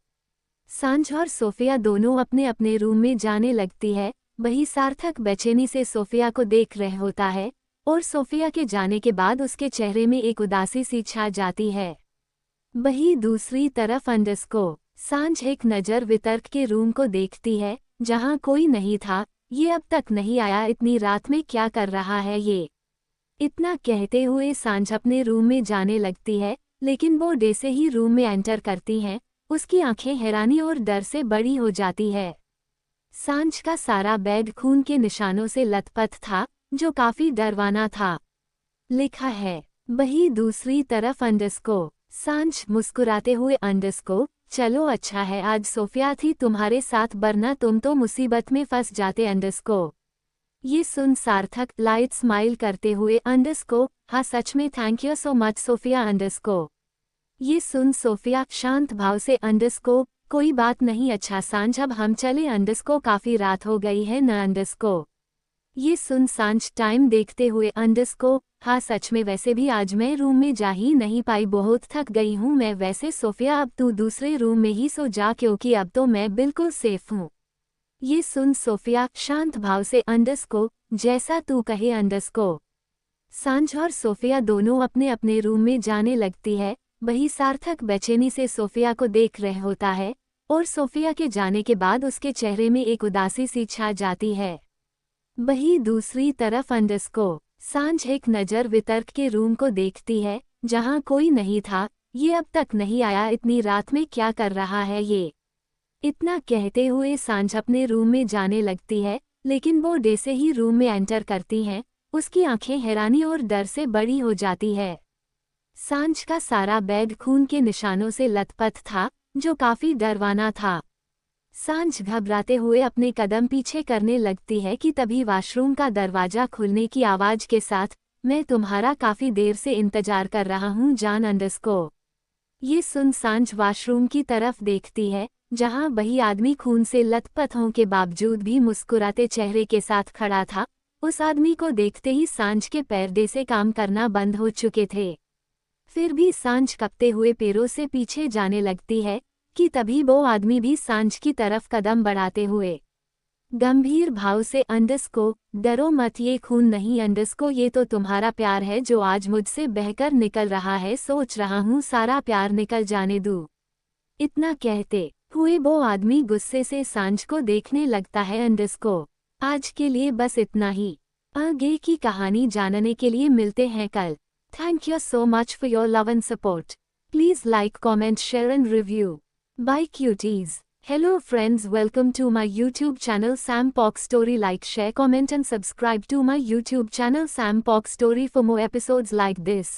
A: सांझ और सोफिया दोनों अपने अपने रूम में जाने लगती है, वही सार्थक बेचैनी से सोफिया को देख रहे होता है और सोफिया के जाने के बाद उसके चेहरे में एक उदासी सी छा जाती है। वही दूसरी तरफ अंडरस्को, सांझ एक नज़र वितर्क के रूम को देखती है, जहां कोई नहीं था, ये अब तक नहीं आया, इतनी रात में क्या कर रहा है ये। इतना कहते हुए सांझ अपने रूम में जाने लगती है, लेकिन वो जैसे ही रूम में एंटर करती हैं, उसकी आंखें हैरानी और डर से बड़ी हो जाती है। सांझ का सारा बेड खून के निशानों से लथपथ था, जो काफी डरवाना था। लिखा है वही दूसरी तरफ अंडस्को। सांझ मुस्कुराते हुए अंडस्को, चलो अच्छा है आज सोफिया थी तुम्हारे साथ, वरना तुम तो मुसीबत में फंस जाते अंडस्को। ये सुन सार्थक लाइट स्माइल करते हुए अंडस्को, हाँ सच में thank you so much Sophia underscore. ये सुन सोफिया शांत भाव से अंडस्को, कोई बात नहीं अच्छा सांझ अब हम चले अंडस्को, काफी रात हो गई है न अंडस्को। ये सुन सांझ टाइम देखते हुए अंडस्को, हाँ सच में वैसे भी आज मैं रूम में जा ही नहीं पाई, बहुत थक गई हूँ मैं। वैसे सोफिया अब तू दूसरे रूम में ही सो जा, क्योंकि अब तो मैं बिल्कुल सेफ हूँ। ये सुन सोफिया शांत भाव से अंडस्को, जैसा तू कहे अंडस्को। सांझ और सोफिया दोनों अपने अपने रूम में जाने लगती है। वही सार्थक बेचैनी से सोफिया को देख रहे होता है, और सोफिया के जाने के बाद उसके चेहरे में एक उदासी सी छा जाती है। वही दूसरी तरफ अंडस्को। सांझ एक नज़र वितर्क के रूम को देखती है, जहां कोई नहीं था। ये अब तक नहीं आया, इतनी रात में क्या कर रहा है ये। इतना कहते हुए सांझ अपने रूम में जाने लगती है, लेकिन वो जैसे ही रूम में एंटर करती हैं, उसकी आंखें हैरानी और डर से बड़ी हो जाती है। सांझ का सारा बेड खून के निशानों से लथपथ था, जो काफी डरवाना था। सांझ घबराते हुए अपने कदम पीछे करने लगती है कि तभी वॉशरूम का दरवाजा खुलने की आवाज के साथ, मैं तुम्हारा काफी देर से इंतजार कर रहा हूँ जान अंडस्को। ये सुन सांझ वॉशरूम की तरफ देखती है, जहां वही आदमी खून से लथपथ होने के बावजूद भी मुस्कुराते चेहरे के साथ खड़ा था। उस आदमी को देखते ही सांझ के पैर दे से काम करना बंद हो चुके थे। फिर भी सांझ कपते हुए पैरों से पीछे जाने लगती है कि तभी वो आदमी भी सांझ की तरफ कदम बढ़ाते हुए गंभीर भाव से अंडस्को, डरो मत ये खून नहीं अंडस्को, ये तो तुम्हारा प्यार है जो आज मुझसे बहकर निकल रहा है, सोच रहा हूँ सारा प्यार निकल जाने दूँ। इतना कहते हुए वो आदमी गुस्से से सांझ को देखने लगता है। अंडस्को, आज के लिए बस इतना ही, आगे की कहानी जानने के लिए मिलते हैं कल। Thank you so much for your love and support. Please like, comment, share and review. Bye cuties. Hello friends, welcome to my YouTube channel Sam Pock Story. Like, share, comment and subscribe to my YouTube channel Sam Pock Story for more episodes like this.